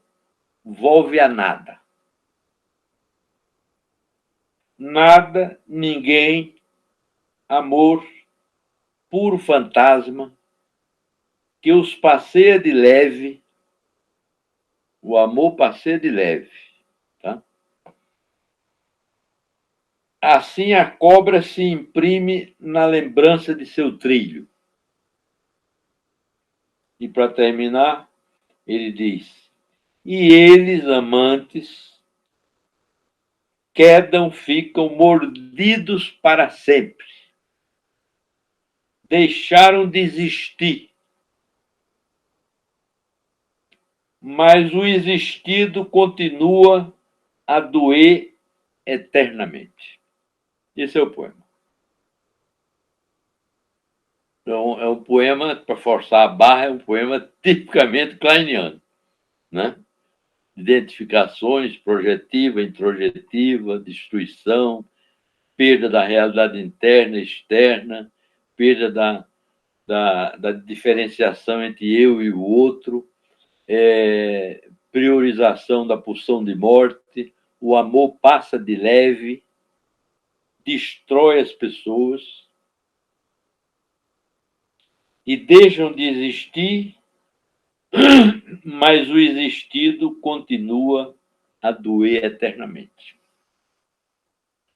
volve a nada. Nada, ninguém, amor, puro fantasma, que os passeia de leve, o amor passeia de leve. Tá? Assim a cobra se imprime na lembrança de seu trilho. E para terminar, ele diz: e eles, amantes, quedam, ficam mordidos para sempre. Deixaram de existir. Mas o existido continua a doer eternamente. Esse é o poema. Então, é um poema, para forçar a barra, é um poema tipicamente kleiniano, né? Identificações, projetiva, introjetiva, destruição, perda da realidade interna e externa, perda da diferenciação entre eu e o outro, priorização da pulsão de morte, o amor passa de leve, destrói as pessoas e deixam de existir, mas o existido continua a doer eternamente.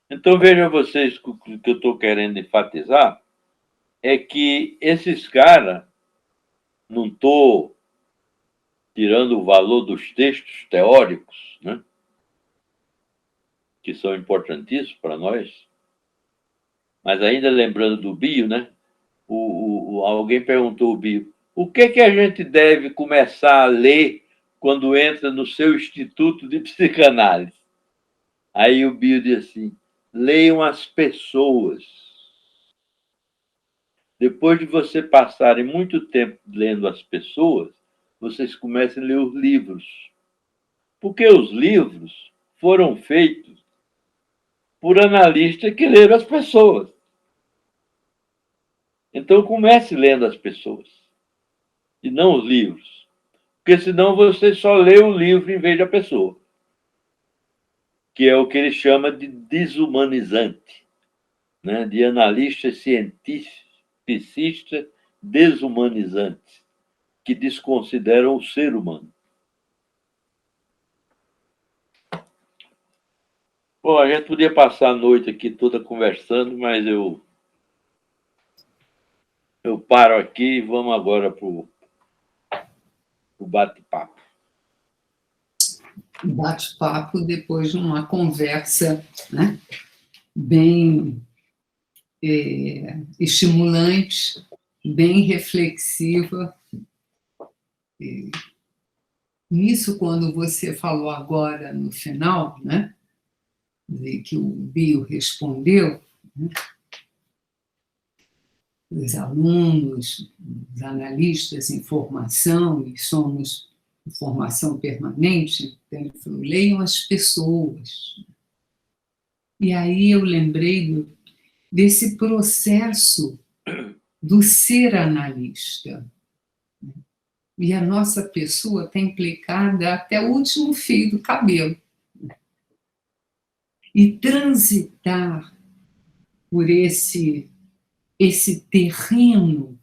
Então, vejam vocês que o que eu estou querendo enfatizar é que esses caras, não estou tirando o valor dos textos teóricos, né, que são importantíssimos para nós, mas ainda lembrando do Bio, né, alguém perguntou ao Bio, o que a gente deve começar a ler quando entra no seu instituto de psicanálise? Aí o Bio diz assim: leiam as pessoas. Depois de você passarem muito tempo lendo as pessoas, vocês começam a ler os livros. Porque os livros foram feitos por analistas que leram as pessoas. Então, comece lendo as pessoas, e não os livros. Porque senão você só lê o livro em vez da pessoa, que é o que ele chama de desumanizante, né? De analista cientificista desumanizante, que desconsideram o ser humano. Bom, a gente podia passar a noite aqui toda conversando, mas eu paro aqui e vamos agora para o bate-papo. Bate-papo depois de uma conversa, né, bem estimulante, bem reflexiva, Nisso, quando você falou agora no final, né, de que o Bio respondeu, né, os alunos, os analistas em formação, e somos em formação permanente, então ele falou, leiam as pessoas. E aí eu lembrei desse processo do ser analista. E a nossa pessoa está implicada até o último fio do cabelo. E transitar por esse terreno,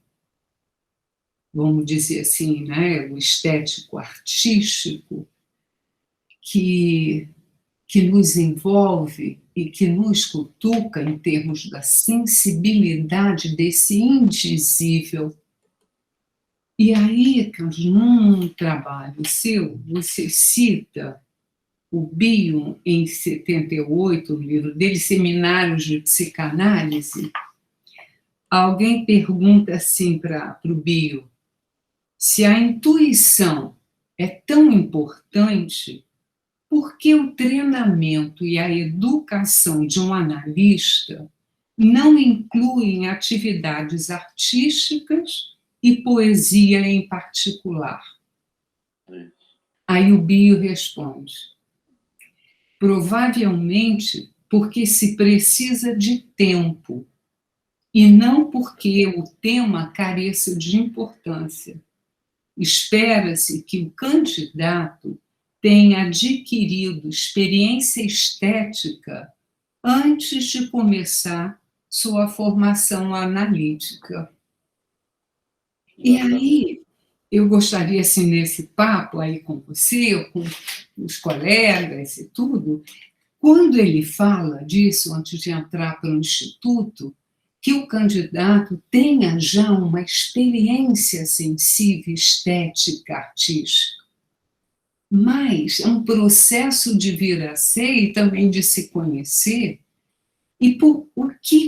vamos dizer assim, né, o estético artístico, que nos envolve e que nos cutuca em termos da sensibilidade desse indizível. E aí, Carlos, num trabalho seu, você cita o Bion, em 78, o livro dele, Seminários de Psicanálise. Alguém pergunta assim para o Bion, se a intuição é tão importante, por que o treinamento e a educação de um analista não incluem atividades artísticas e poesia em particular? Aí o Bio responde, provavelmente porque se precisa de tempo, e não porque o tema careça de importância. Espera-se que o candidato tenha adquirido experiência estética antes de começar sua formação analítica. E aí, eu gostaria, assim, nesse papo aí com você, com os colegas e tudo, quando ele fala disso, antes de entrar para o Instituto, que o candidato tenha já uma experiência sensível, estética, artística. Mas é um processo de vir a ser e também de se conhecer. E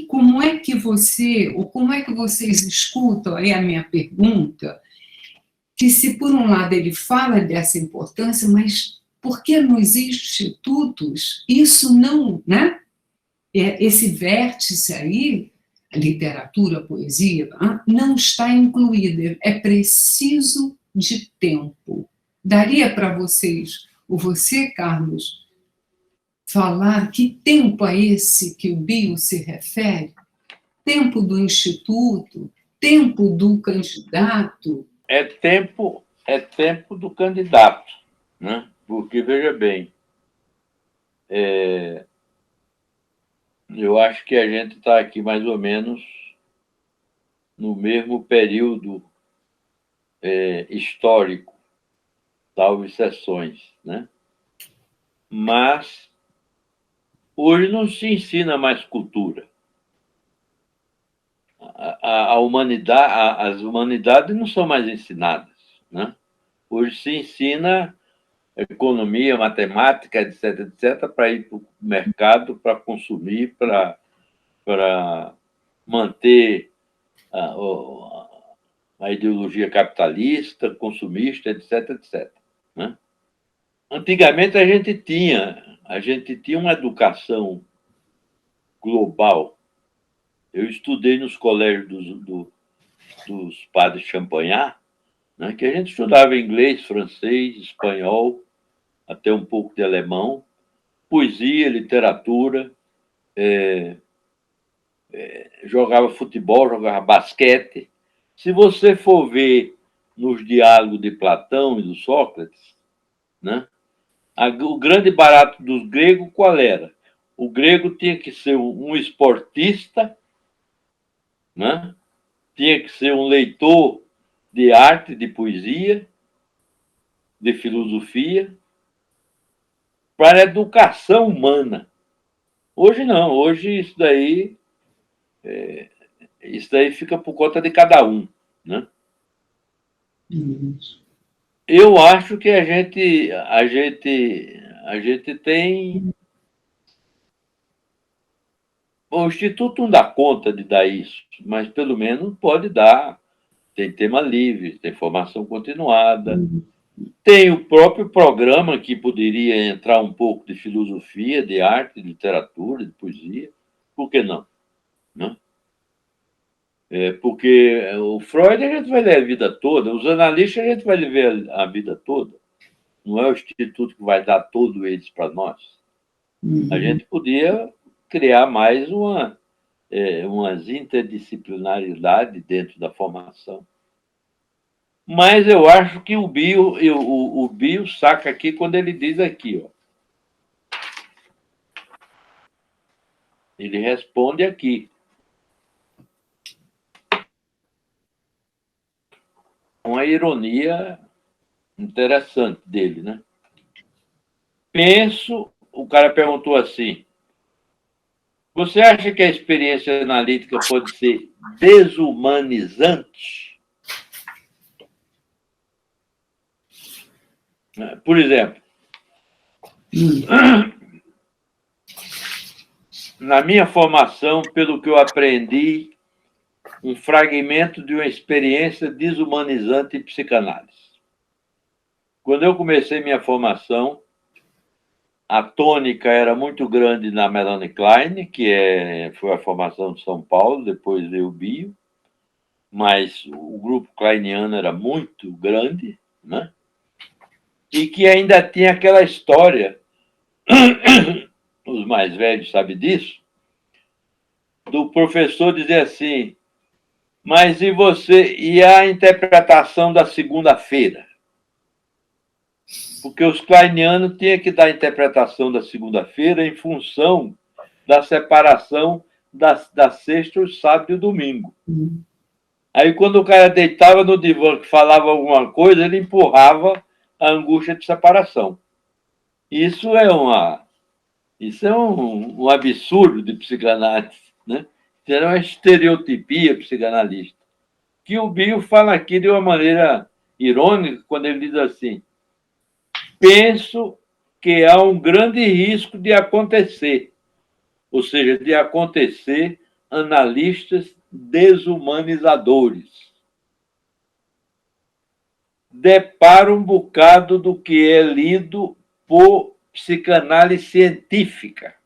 como é que vocês escutam, aí a minha pergunta, que se por um lado ele fala dessa importância, mas por que nos institutos isso não, né? Esse vértice aí, a literatura, a poesia, não está incluído, é preciso de tempo. Daria para vocês, ou você, Carlos, falar que tempo é esse que o Bio se refere? Tempo do instituto? Tempo do candidato? É tempo do candidato, né? Porque, veja bem, eu acho que a gente está aqui mais ou menos no mesmo período histórico, salvo exceções, né? Mas hoje não se ensina mais cultura. As humanidades não são mais ensinadas, né? Hoje se ensina economia, matemática, etc., etc., para ir para o mercado, para consumir, para manter a ideologia capitalista, consumista, etc., etc., né? Antigamente a gente tinha uma educação global. Eu estudei nos colégios dos padres Champagnat, né, que a gente estudava inglês, francês, espanhol, até um pouco de alemão, poesia, literatura, jogava futebol, jogava basquete. Se você for ver nos diálogos de Platão e do Sócrates, né, o grande barato dos gregos qual era? O grego tinha que ser um esportista, né? Tinha que ser um leitor de arte, de poesia, de filosofia, para a educação humana. Hoje não, hoje isso daí fica por conta de cada um, né? Eu acho que a gente tem. Bom, o Instituto não dá conta de dar isso, mas pelo menos pode dar. tem tema livre, tem formação continuada, tem o próprio programa que poderia entrar um pouco de filosofia, de arte, de literatura, de poesia. Por que não? Né? Porque o Freud a gente vai ler a vida toda, os analistas a gente vai ver a vida toda. Não é o instituto que vai dar todos eles para nós. A gente podia criar mais umas interdisciplinaridade dentro da formação. Mas eu acho que o Bio saca aqui quando ele diz aqui, ó. Ele responde aqui. Uma ironia interessante dele, né? O cara perguntou assim: você acha que a experiência analítica pode ser desumanizante? Por exemplo, na minha formação, pelo que eu aprendi, um fragmento de uma experiência desumanizante em psicanálise. Quando eu comecei minha formação, a tônica era muito grande na Melanie Klein, que foi a formação de São Paulo, depois veio o Bio, mas o grupo kleiniano era muito grande, né? E que ainda tinha aquela história, os mais velhos sabem disso, do professor dizer assim: mas e você, e a interpretação da segunda-feira? Porque os kleinianos tinham que dar a interpretação da segunda-feira em função da separação da sexta, o sábado e o domingo. Aí, quando o cara deitava no divã que falava alguma coisa, ele empurrava a angústia de separação. Isso é um absurdo de psicanálise, né? Isso era uma estereotipia psicanalista. Que o Bio fala aqui de uma maneira irônica, quando ele diz assim: penso que há um grande risco de acontecer, ou seja, de acontecer analistas desumanizadores. Depara um bocado do que é lido por psicanálise científica.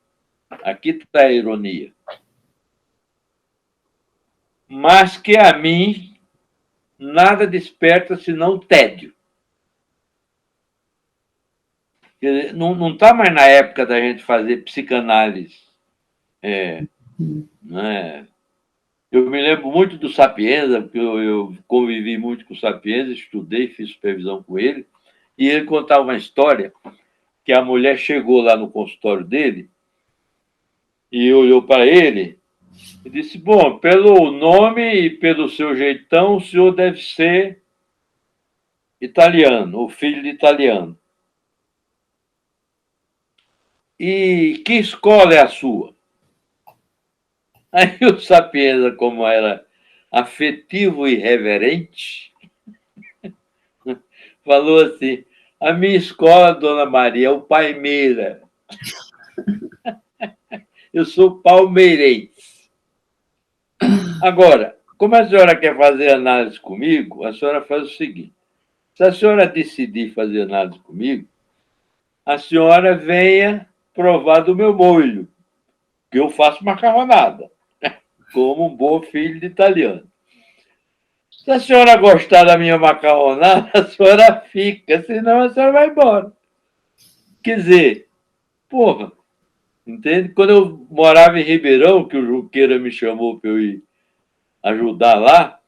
Aqui está a ironia. Mas que a mim nada desperta senão tédio. Não está mais na época da gente fazer psicanálise. Né? Eu me lembro muito do Sapienza, porque eu convivi muito com o Sapienza, estudei, fiz supervisão com ele, e ele contava uma história que a mulher chegou lá no consultório dele e olhou para ele e disse: bom, pelo nome e pelo seu jeitão, o senhor deve ser italiano, ou filho de italiano. E que escola é a sua? Aí o Sapienza, como era afetivo e reverente, falou assim: a minha escola, Dona Maria, é o Paimeira. Eu sou palmeirense. Agora, como a senhora quer fazer análise comigo, a senhora faz o seguinte: se a senhora decidir fazer análise comigo, a senhora venha provar do meu molho, que eu faço macarronada, como um bom filho de italiano. Se a senhora gostar da minha macarronada, a senhora fica, senão a senhora vai embora. Quer dizer, porra, entende? Quando eu morava em Ribeirão, que o Junqueira me chamou para eu ir ajudar lá,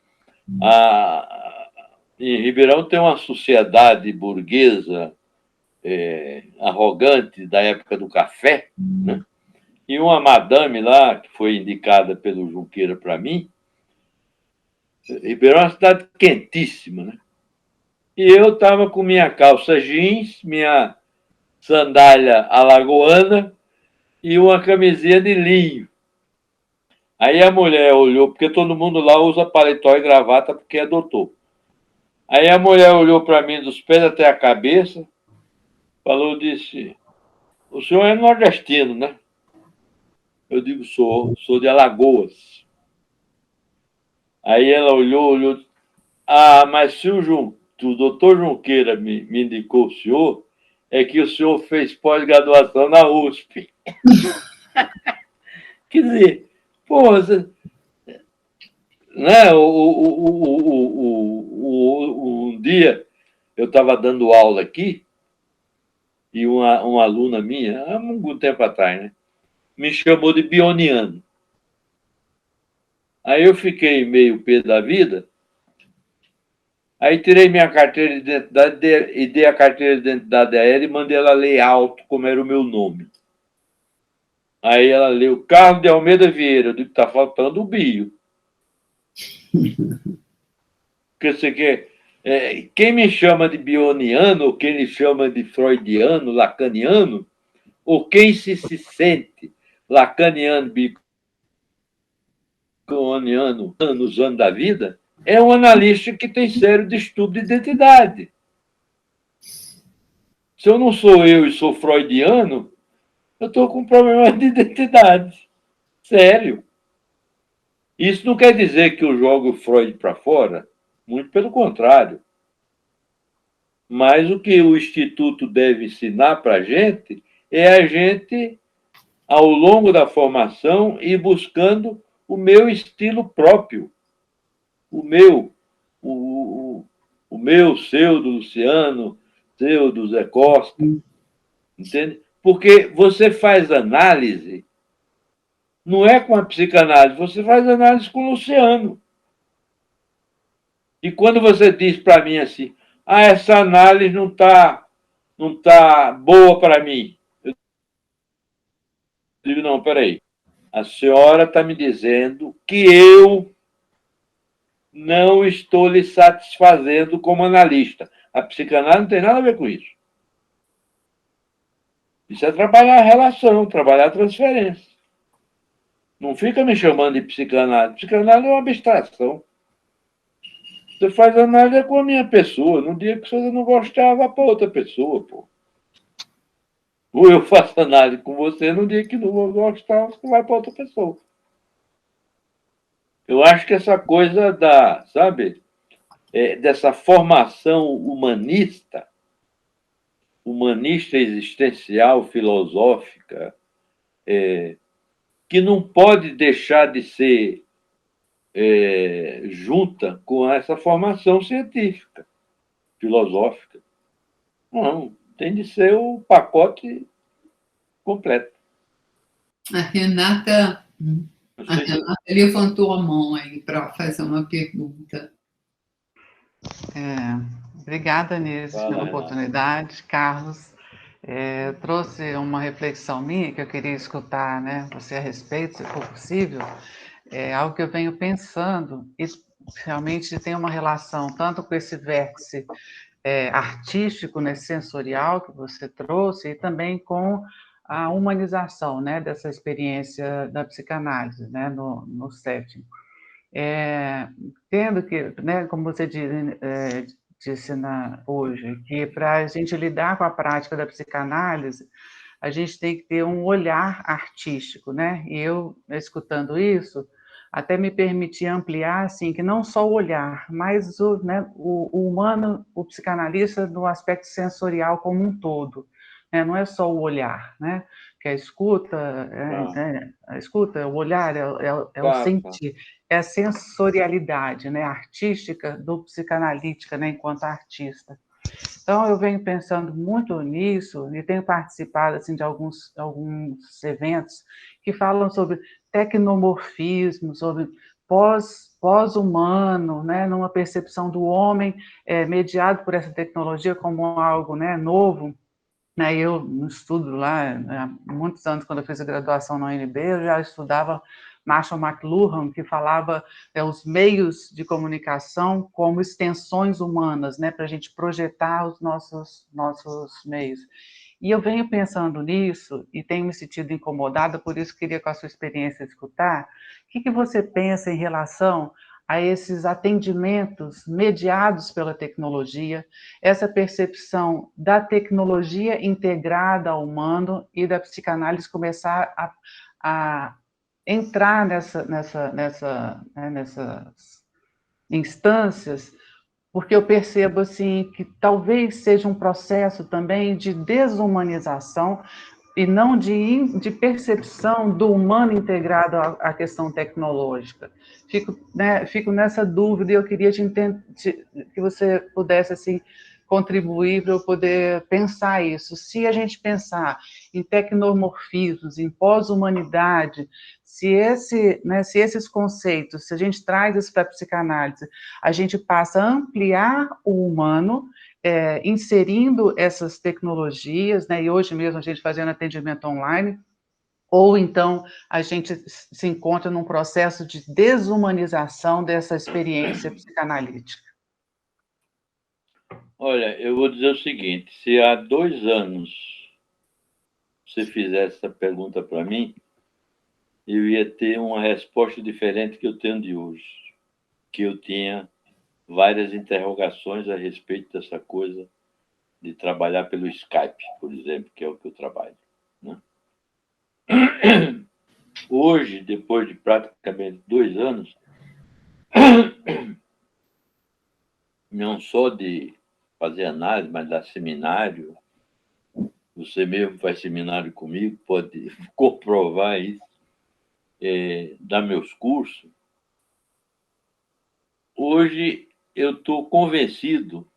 em Ribeirão tem uma sociedade burguesa arrogante da época do café, né? E uma madame lá, que foi indicada pelo Junqueira para mim. Ribeirão é uma cidade quentíssima, né? E eu estava com minha calça jeans, minha sandália alagoana e uma camisinha de linho. Aí a mulher olhou, porque todo mundo lá usa paletó e gravata porque é doutor. Aí a mulher olhou para mim dos pés até a cabeça, falou, disse: o senhor é nordestino, né? Eu digo: sou de Alagoas. Aí ela olhou, Ah, mas se o doutor Junqueira me indicou o senhor, é que o senhor fez pós-graduação na USP. Quer dizer, pô, você, né, um dia eu estava dando aula aqui e uma aluna minha, há algum tempo atrás, né, me chamou de bioniano. Aí eu fiquei meio pé da vida, aí tirei minha carteira de identidade e dei a carteira de identidade a ela e mandei ela ler alto como era o meu nome. Aí ela leu Carlos de Almeida Vieira. Eu digo, tá faltando o bio. Porque você quer... quem me chama de bioniano, ou quem me chama de freudiano, lacaniano, ou quem se sente lacaniano, bioniano, nos anos da vida, é um analista que tem sério distúrbio de identidade. Se eu não sou eu e sou freudiano, eu estou com problema de identidade. Sério. Isso não quer dizer que eu jogo o Freud para fora, muito pelo contrário. Mas o que o Instituto deve ensinar para a gente é a gente, ao longo da formação, ir buscando o meu estilo próprio. O meu, o meu, seu, do Luciano, seu, do Zé Costa. Entende? Porque você faz análise, não é com a psicanálise, você faz análise com o Luciano. E quando você diz para mim assim, essa análise não tá boa para mim, eu digo, não, peraí, a senhora está me dizendo que eu não estou lhe satisfazendo como analista. A psicanálise não tem nada a ver com isso. Isso é trabalhar a relação, trabalhar a transferência. Não fica me chamando de psicanálise. Psicanálise é uma abstração. Você faz análise com a minha pessoa. No dia que você não gostava, para outra pessoa, pô. Ou eu faço análise com você, no dia que não vou gostar, você vai para outra pessoa. Eu acho que essa coisa sabe, dessa formação humanista existencial, filosófica, que não pode deixar de ser junta com essa formação científica, filosófica. Não, tem de ser o pacote completo. A Renata levantou a mão aí para fazer uma pergunta. Obrigada, Nilce, pela oportunidade. Carlos, trouxe uma reflexão minha que eu queria escutar, né, você a respeito, se for possível. É algo que eu venho pensando e realmente tem uma relação tanto com esse vértice artístico, né, sensorial que você trouxe, e também com a humanização, né, dessa experiência da psicanálise, né, no setting. Tendo que, né, como você disse hoje, que para a gente lidar com a prática da psicanálise, a gente tem que ter um olhar artístico, né? E eu, escutando isso, até me permiti ampliar, assim, que não só o olhar, mas o humano, o psicanalista, no aspecto sensorial como um todo. Né? Não é só o olhar, né? Que a escuta, o olhar é o sentir, é a sensorialidade, né? Artística do psicanalítica, né? Enquanto artista. Então, eu venho pensando muito nisso e tenho participado assim, de alguns eventos que falam sobre tecnomorfismo, sobre pós-humano, né, numa percepção do homem mediado por essa tecnologia como algo, né, novo. Eu estudo lá, há muitos anos, quando eu fiz a graduação na UNB, eu já estudava Marshall McLuhan, que falava os meios de comunicação como extensões humanas, né, para a gente projetar os nossos meios. E eu venho pensando nisso e tenho me sentido incomodada, por isso queria, com a sua experiência, escutar. O que você pensa em relação a esses atendimentos mediados pela tecnologia, essa percepção da tecnologia integrada ao humano e da psicanálise começar a entrar nessas instâncias porque eu percebo assim que talvez seja um processo também de desumanização e não de percepção do humano integrado à questão tecnológica. Fico nessa dúvida e eu queria que você pudesse assim, contribuir para eu poder pensar isso. Se a gente pensar em tecnomorfismos, em pós-humanidade, se esses conceitos, se a gente traz isso para a psicanálise, a gente passa a ampliar o humano, inserindo essas tecnologias, né? E hoje mesmo a gente fazendo atendimento online, ou então a gente se encontra num processo de desumanização dessa experiência psicanalítica. Olha, eu vou dizer o seguinte: se há 2 anos você fizesse essa pergunta para mim, eu ia ter uma resposta diferente que eu tenho de hoje, que eu tinha várias interrogações a respeito dessa coisa de trabalhar pelo Skype, por exemplo, que é o que eu trabalho, né? Hoje, depois de praticamente 2 anos, não só de fazer análise, mas dar seminário, você mesmo faz seminário comigo, pode comprovar isso, dar meus cursos. Hoje eu estou convencido,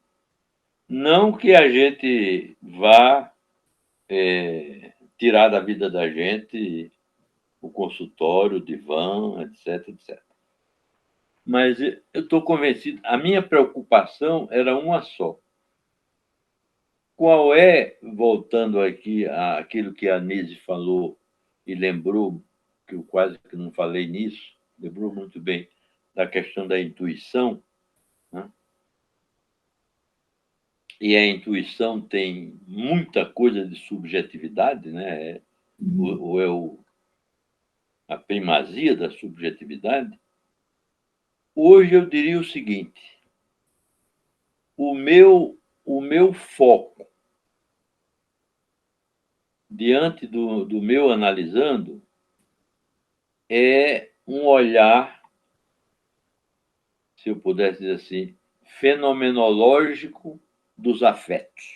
não que a gente vá tirar da vida da gente o consultório, o divã, etc, etc. Mas eu estou convencido, a minha preocupação era uma só. Qual é, voltando aqui àquilo que a Nise falou e lembrou, que eu quase que não falei nisso, lembrou muito bem da questão da intuição, né? E a intuição tem muita coisa de subjetividade, né? Ou é a primazia da subjetividade. Hoje eu diria o seguinte: o meu foco diante do meu analisando é um olhar, se eu pudesse dizer assim, fenomenológico dos afetos.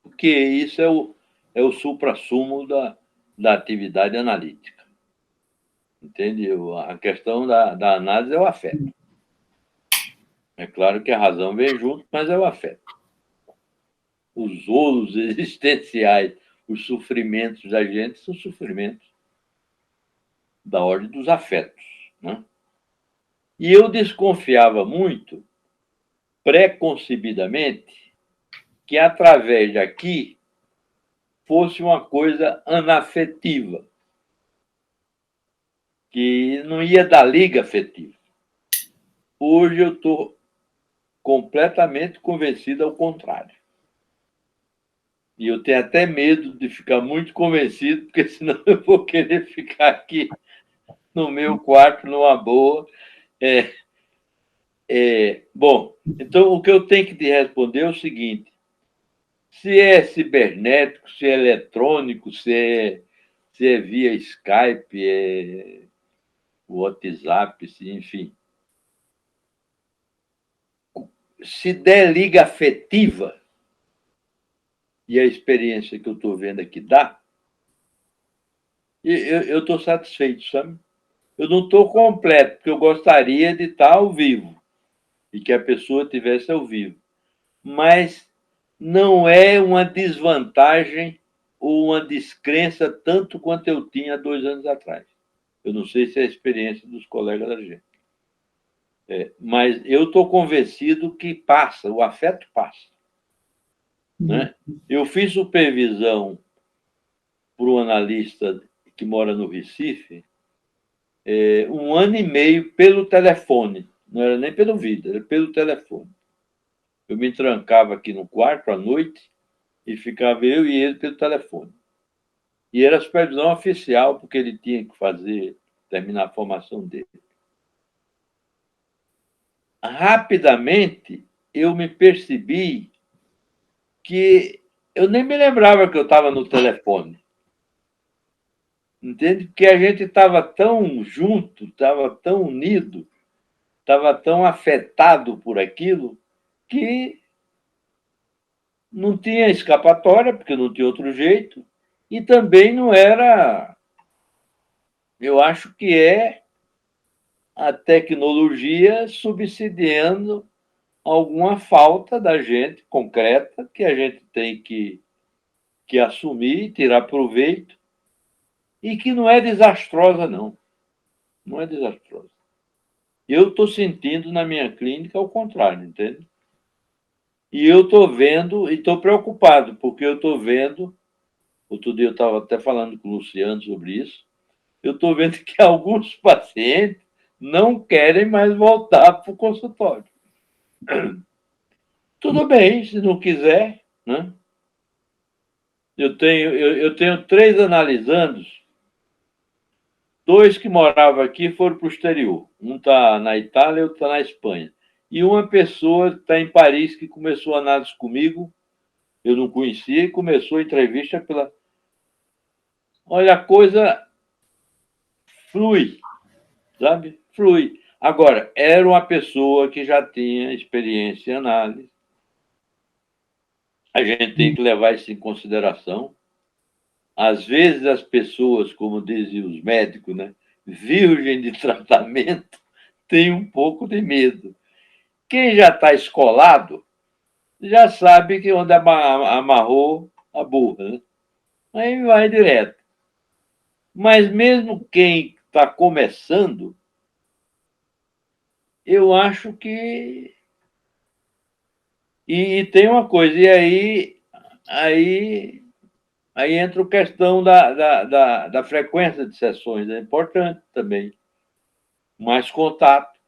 Porque isso é o suprassumo da atividade analítica. Entende? A questão da análise é o afeto. É claro que a razão vem junto, mas é o afeto. Os zolos existenciais, os sofrimentos da gente são sofrimentos da ordem dos afetos, né? E eu desconfiava muito, preconcebidamente, que através daqui fosse uma coisa anafetiva, que não ia dar liga afetiva. Hoje eu estou completamente convencido ao contrário. E eu tenho até medo de ficar muito convencido, porque senão eu vou querer ficar aqui no meu quarto, numa boa. Bom, então o que eu tenho que te responder é o seguinte: se é cibernético, se é eletrônico, se é via Skype, WhatsApp, enfim. Se der liga afetiva, e a experiência que eu estou vendo aqui dá, eu estou satisfeito, sabe? Eu não estou completo, porque eu gostaria de estar ao vivo e que a pessoa estivesse ao vivo. Mas não é uma desvantagem ou uma descrença tanto quanto eu tinha 2 anos atrás. Eu não sei se é a experiência dos colegas da gente. Mas eu estou convencido que passa, o afeto passa. Né? Eu fiz supervisão para um analista que mora no Recife, 1 ano e meio pelo telefone. Não era nem pelo vídeo, era pelo telefone. Eu me trancava aqui no quarto à noite e ficava eu e ele pelo telefone. E era supervisão oficial, porque ele tinha que terminar a formação dele. Rapidamente, eu me percebi que eu nem me lembrava que eu estava no telefone. Entende? Porque a gente estava tão junto, estava tão unido, estava tão afetado por aquilo que não tinha escapatória, porque não tinha outro jeito, e também não era. Eu acho que é a tecnologia subsidiando alguma falta da gente concreta que a gente tem que assumir, tirar proveito, e que não é desastrosa, não. Não é desastrosa. Eu estou sentindo na minha clínica o contrário, entende? E eu estou vendo, e estou preocupado, porque eu estou vendo, outro dia eu estava até falando com o Luciano sobre isso, eu estou vendo que alguns pacientes não querem mais voltar para o consultório. Tudo bem, se não quiser, né? Eu tenho 3 analisandos, 2 que moravam aqui foram para o exterior. Um está na Itália e outro está na Espanha. E uma pessoa está em Paris que começou a análise comigo, eu não conhecia, e começou a entrevista pela. Olha, a coisa flui, sabe? Flui. Agora, era uma pessoa que já tinha experiência em análise. A gente tem que levar isso em consideração. Às vezes, as pessoas, como dizem os médicos, né, virgem de tratamento, têm um pouco de medo. Quem já está escolado já sabe que onde amarrou a burra, né? Aí vai direto. Mas mesmo quem está começando, eu acho que. E tem uma coisa, e aí entra a questão da frequência de sessões, é importante também. Mais contato,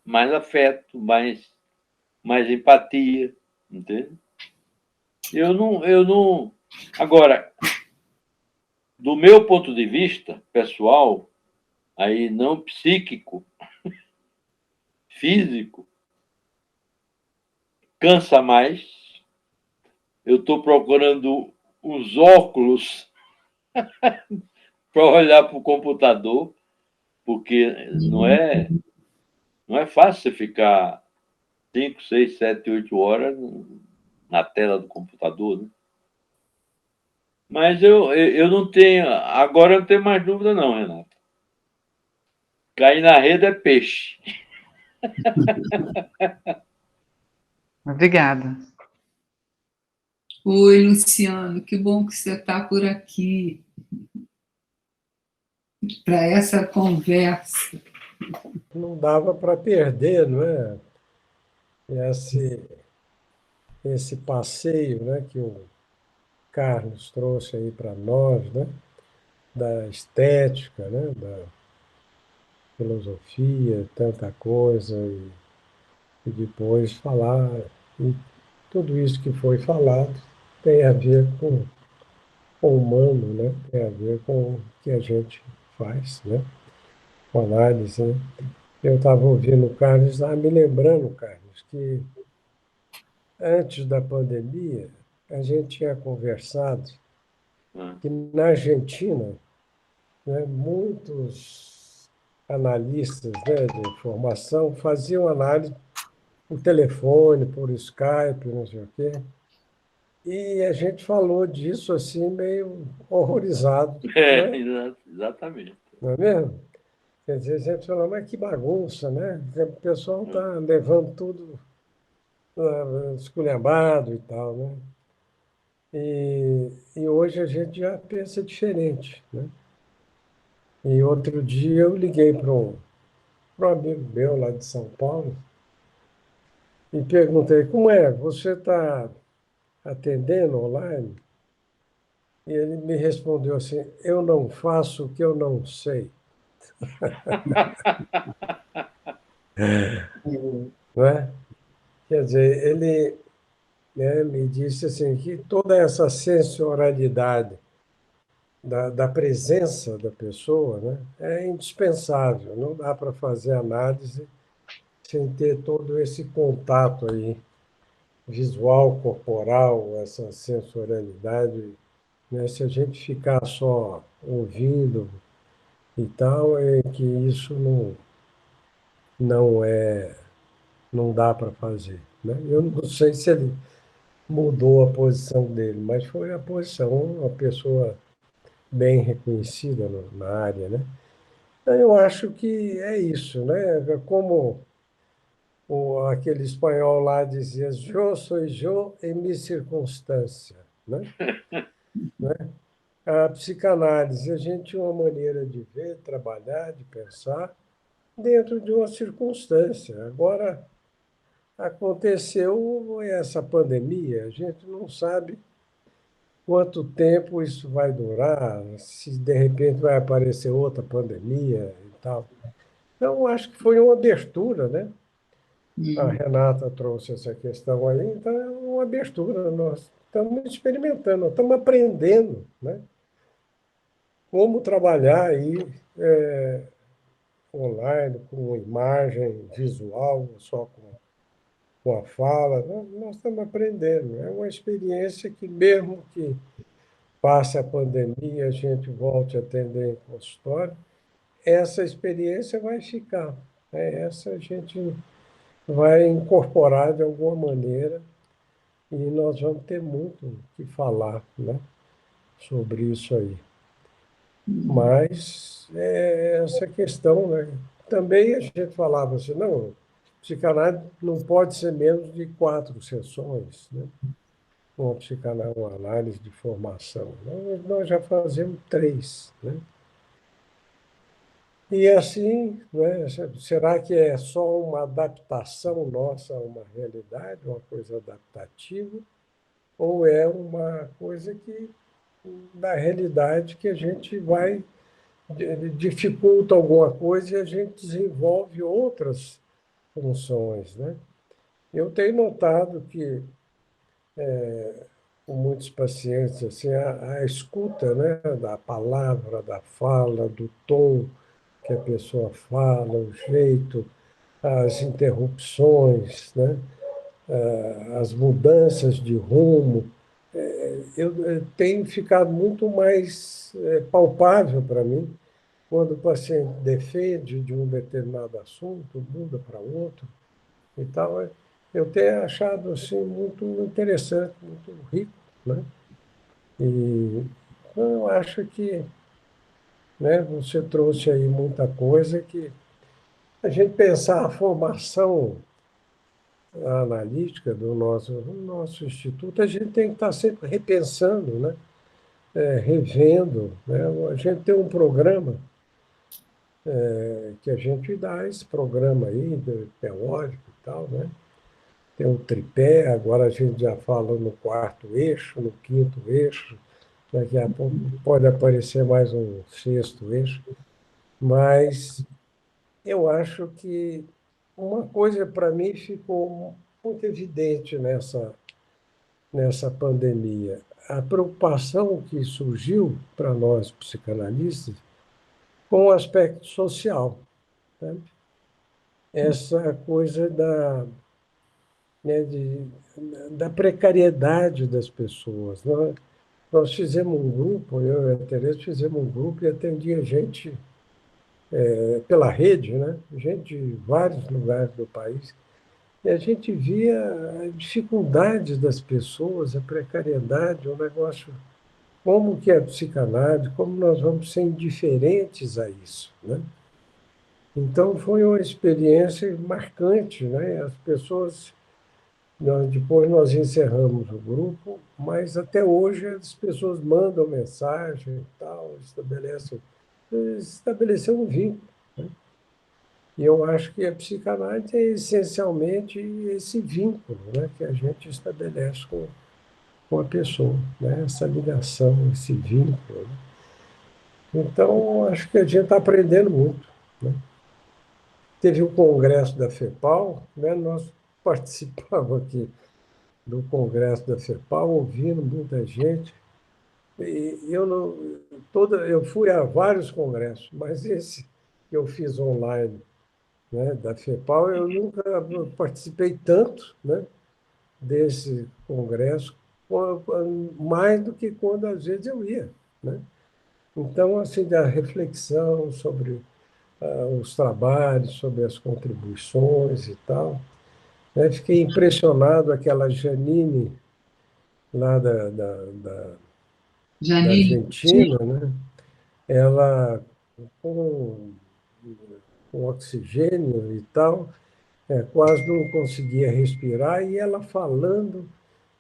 mais afeto, mais empatia, entende? Eu não. Agora, do meu ponto de vista pessoal, aí não psíquico, físico, cansa mais. Eu estou procurando uns óculos para olhar para o computador, porque não é fácil você ficar 5, 6, 7, 8 horas na tela do computador, né? Mas eu não tenho. Agora eu não tenho mais dúvida, não, Renato. Cair na rede é peixe. Obrigada. Oi, Luciano, que bom que você está por aqui para essa conversa. Não dava para perder, não é? Esse passeio, né, que o Carlos trouxe aí para nós, né, da estética, né, da filosofia, tanta coisa, e depois falar. E tudo isso que foi falado tem a ver com o humano, né, tem a ver com o que a gente faz, né, com análise, né? Eu estava ouvindo o Carlos, estava me lembrando, Carlos, que antes da pandemia, a gente tinha conversado que na Argentina, né, muitos analistas, né, de informação faziam análise por telefone, por Skype, não sei o quê. E a gente falou disso assim, meio horrorizado, né? Exatamente. Não é mesmo? Quer dizer, a gente falou, mas que bagunça, né? O pessoal está levando tudo esculhambado e tal, né? E hoje a gente já pensa diferente, né? E outro dia eu liguei para um amigo meu lá de São Paulo e perguntei, como é, você está atendendo online? E ele me respondeu assim, eu não faço o que eu não sei. Não é? Quer dizer, ele, né, me disse assim, que toda essa sensorialidade da presença da pessoa, né, é indispensável. Não dá para fazer análise sem ter todo esse contato aí, visual, corporal, essa sensorialidade. Né? Se a gente ficar só ouvindo e tal, é que isso não dá para fazer, né? Eu não sei se ele mudou a posição dele, mas foi a posição, uma pessoa bem reconhecida na área, né? Então, eu acho que é isso, né? Como aquele espanhol lá dizia, yo soy yo en mi circunstância, né? A psicanálise, a gente tem uma maneira de ver, trabalhar, de pensar dentro de uma circunstância. Agora, aconteceu essa pandemia, a gente não sabe quanto tempo isso vai durar, se de repente vai aparecer outra pandemia e tal. Então, acho que foi uma abertura, né? A Renata trouxe essa questão aí, então é uma abertura. Nós estamos experimentando, nós estamos aprendendo, né? Como trabalhar aí online, com imagem visual, só com a fala. Nós estamos aprendendo. É uma experiência que, mesmo que passe a pandemia, a gente volte a atender em consultório, essa experiência vai ficar, né? Essa a gente vai incorporar de alguma maneira e nós vamos ter muito o que falar, né, sobre isso aí. Mas essa questão, né? Também a gente falava assim, não, psicanálise não pode ser menos de 4 sessões, né? Uma psicanálise, uma análise de formação. Nós já fazemos 3, né? E assim, né, será que é só uma adaptação nossa a uma realidade, uma coisa adaptativa, ou é uma coisa que da realidade que a gente vai dificulta alguma coisa e a gente desenvolve outras funções, né? Eu tenho notado que com muitos pacientes assim a escuta, né, da palavra, da fala, do tom que a pessoa fala, o jeito, as interrupções, né, as mudanças de rumo, eu tenho ficado muito mais palpável para mim quando o paciente defende de um determinado assunto, muda para outro e tal. Eu tenho achado assim muito interessante, muito rico, né? E eu acho que, né, você trouxe aí muita coisa que a gente pensar a formação analítica do nosso instituto, a gente tem que estar sempre repensando, né? Revendo, né? A gente tem um programa que a gente dá esse programa aí, teórico e tal, né? Tem um tripé, agora a gente já fala no 4º eixo, no 5º eixo, daqui a pouco pode aparecer mais um 6º eixo, mas eu acho que uma coisa para mim ficou muito evidente nessa pandemia. A preocupação que surgiu para nós psicanalistas com o aspecto social, né? Essa coisa né, da precariedade das pessoas. Nós fizemos um grupo, eu e a Tereza fizemos um grupo e atendia gente pela rede, né? Gente de vários lugares do país. E a gente via a dificuldade das pessoas, a precariedade, o negócio, como que é a psicanálise, como nós vamos ser indiferentes a isso, né? Então, foi uma experiência marcante, né? As pessoas, depois nós encerramos o grupo, mas até hoje as pessoas mandam mensagem e tal, estabeleceu um vínculo, né? E eu acho que a psicanálise é essencialmente esse vínculo, né, que a gente estabelece com a pessoa, né? Essa ligação, esse vínculo, né? Então, acho que a gente está aprendendo muito, né? Teve o congresso da FEPAL, né? Nós participávamos aqui do congresso da FEPAL, ouvindo muita gente. E eu não, eu fui a vários congressos, mas esse que eu fiz online, né, da FEPAL, eu nunca participei tanto, né, desse congresso, mais do que quando às vezes eu ia, né? Então, assim, da reflexão sobre os trabalhos, sobre as contribuições e tal. Né? Fiquei impressionado, aquela Janine, lá da Janine, Argentina, né? Ela com, com oxigênio e tal, quase não conseguia respirar, e ela falando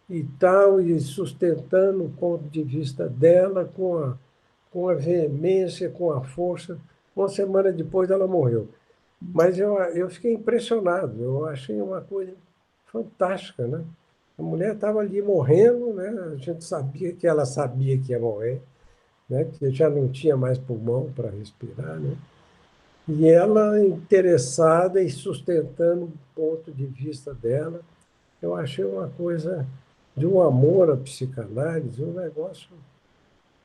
e tal, e sustentando o ponto de vista dela com a veemência, com a força. Uma semana depois ela morreu. Mas eu fiquei impressionado, eu achei uma coisa fantástica, né? A mulher estava ali morrendo, né? A gente sabia que ela sabia que ia morrer, né? Que já não tinha mais pulmão para respirar, né? E ela interessada e sustentando o ponto de vista dela, eu achei uma coisa de um amor à psicanálise, um negócio,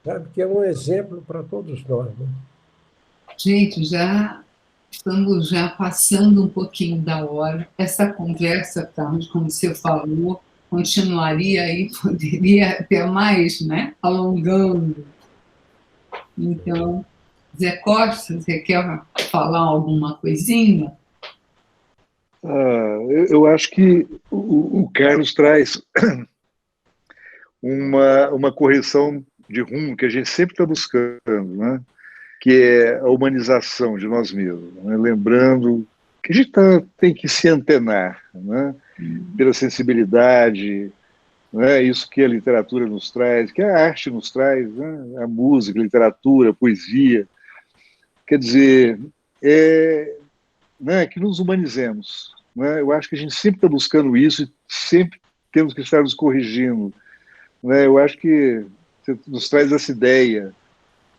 sabe, que é um exemplo para todos nós, né? gente, já estamos já passando um pouquinho da hora. Essa conversa, Carlos, como você falou, continuaria e poderia até mais, né? Alongando. Então, Zé Costa, você quer falar alguma coisinha? Eu acho que o Carlos traz uma correção de rumo que a gente sempre está buscando, né? Que é a humanização de nós mesmos, né? Lembrando que a gente tem que se antenar, né? Pela sensibilidade, né? Isso que a literatura nos traz, que a arte nos traz, né? A música, a literatura, a poesia. Quer dizer, né? Que nos humanizemos. Né? Eu acho que a gente sempre está buscando isso e sempre temos que estar nos corrigindo. Né? Eu acho que você nos traz essa ideia,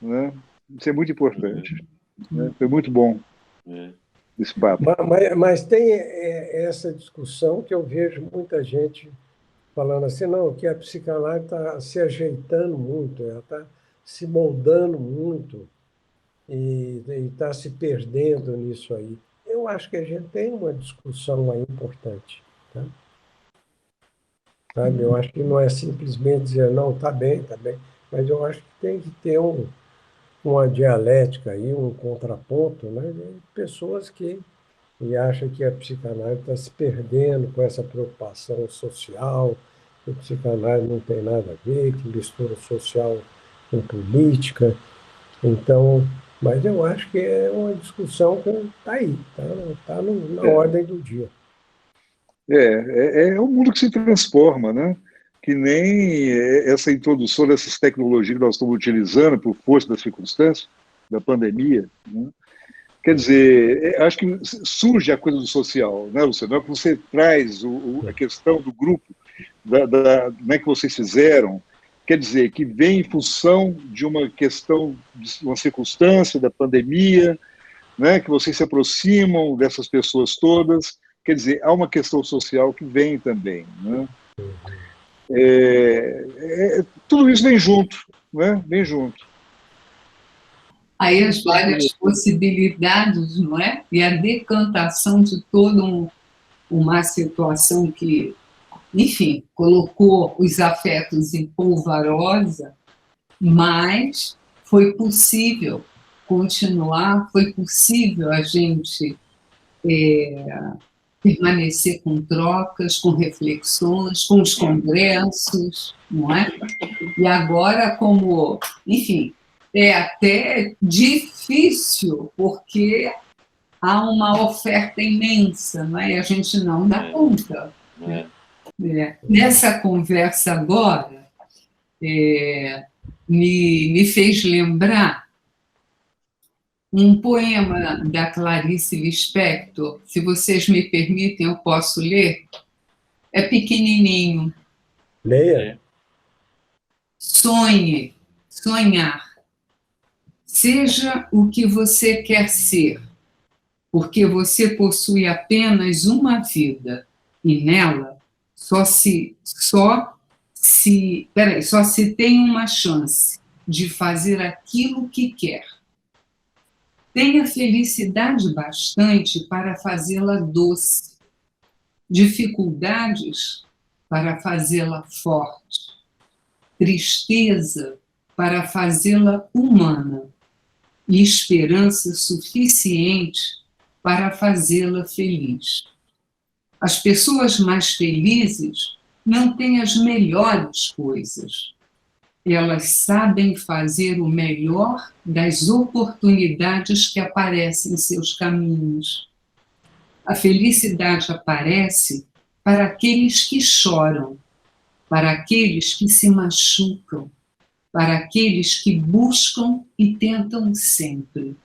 né? Isso é muito importante. Né? Foi muito bom esse papo. Mas tem essa discussão que eu vejo muita gente falando assim, não, que a psicanálise está se ajeitando muito, ela está se moldando muito e está se perdendo nisso aí. Eu acho que a gente tem uma discussão aí importante. Tá? Sabe? Eu acho que não é simplesmente dizer, não, está bem, mas eu acho que tem que ter uma dialética aí, um contraponto, né, de pessoas que acham que a psicanálise está se perdendo com essa preocupação social, que a psicanálise não tem nada a ver, que mistura social com política. Então, mas eu acho que é uma discussão que está aí, está na ordem do dia. É um mundo que se transforma, né? Que nem essa introdução dessas tecnologias que nós estamos utilizando por força das circunstâncias, da pandemia, né? Quer dizer, acho que surge a coisa do social, né, Luciano? Você traz a questão do grupo, né, que vocês fizeram, quer dizer, que vem em função de uma questão, de uma circunstância da pandemia, né, que vocês se aproximam dessas pessoas todas, quer dizer, há uma questão social que vem também, né? Tudo isso vem junto, né? Vem junto. Aí as várias possibilidades, não é? E a decantação de toda uma situação que, enfim, colocou os afetos em polvorosa, mas foi possível continuar, foi possível a gente permanecer com trocas, com reflexões, com os congressos, não é? E agora, como, enfim, é até difícil, porque há uma oferta imensa, não é? E a gente não dá conta. Nessa conversa agora, me fez lembrar um poema da Clarice Lispector. Se vocês me permitem, eu posso ler? É pequenininho. Leia. Sonhe, sonhar. Seja o que você quer ser, porque você possui apenas uma vida e nela só se tem uma chance de fazer aquilo que quer. Tenha felicidade bastante para fazê-la doce, dificuldades para fazê-la forte, tristeza para fazê-la humana, e esperança suficiente para fazê-la feliz. As pessoas mais felizes não têm as melhores coisas. Elas sabem fazer o melhor das oportunidades que aparecem em seus caminhos. A felicidade aparece para aqueles que choram, para aqueles que se machucam, para aqueles que buscam e tentam sempre,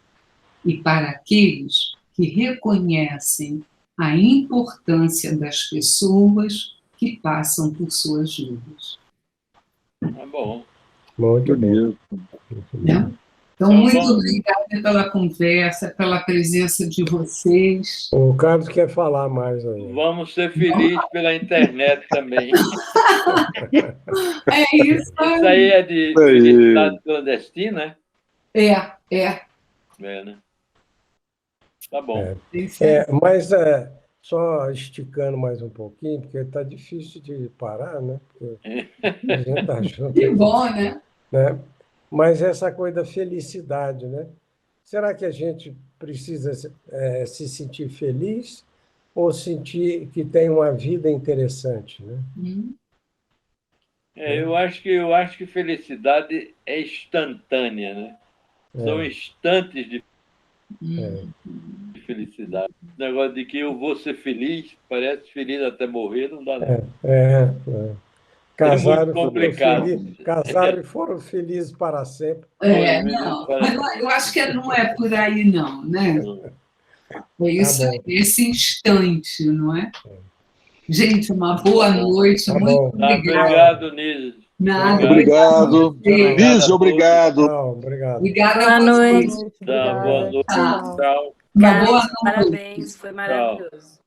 e para aqueles que reconhecem a importância das pessoas que passam por suas vidas. Tá bom. Muito bom. Bonito. Muito bom. Né? Então, muito obrigada pela conversa, pela presença de vocês. O Carlos quer falar mais aí. Vamos ser felizes pela internet também. É isso Isso aí é de felicidade clandestina, É. é, né? Tá bom. Isso é. Mas só esticando mais um pouquinho, porque está difícil de parar, né? Porque a gente está junto. Que bom, né? Né? Mas essa coisa da felicidade, né? Será que a gente precisa se sentir feliz ou sentir que tem uma vida interessante, né? Eu acho que felicidade é instantânea, né? São instantes de felicidade. O negócio de que eu vou ser feliz, parece feliz até morrer, não dá nada. Casaram, muito complicado. Casaram e foram felizes para sempre. Não. Mas eu acho que não é por aí, não, né? É isso, esse instante, não é? Gente, uma boa noite. Muito obrigada. Obrigado, Nise. Nada. Obrigado. Nise, obrigado. Obrigado. Obrigada a Boa vocês. noite. Tá, boa noite. Tá. Tchau. Uma boa Carlos, noite. parabéns, foi maravilhoso.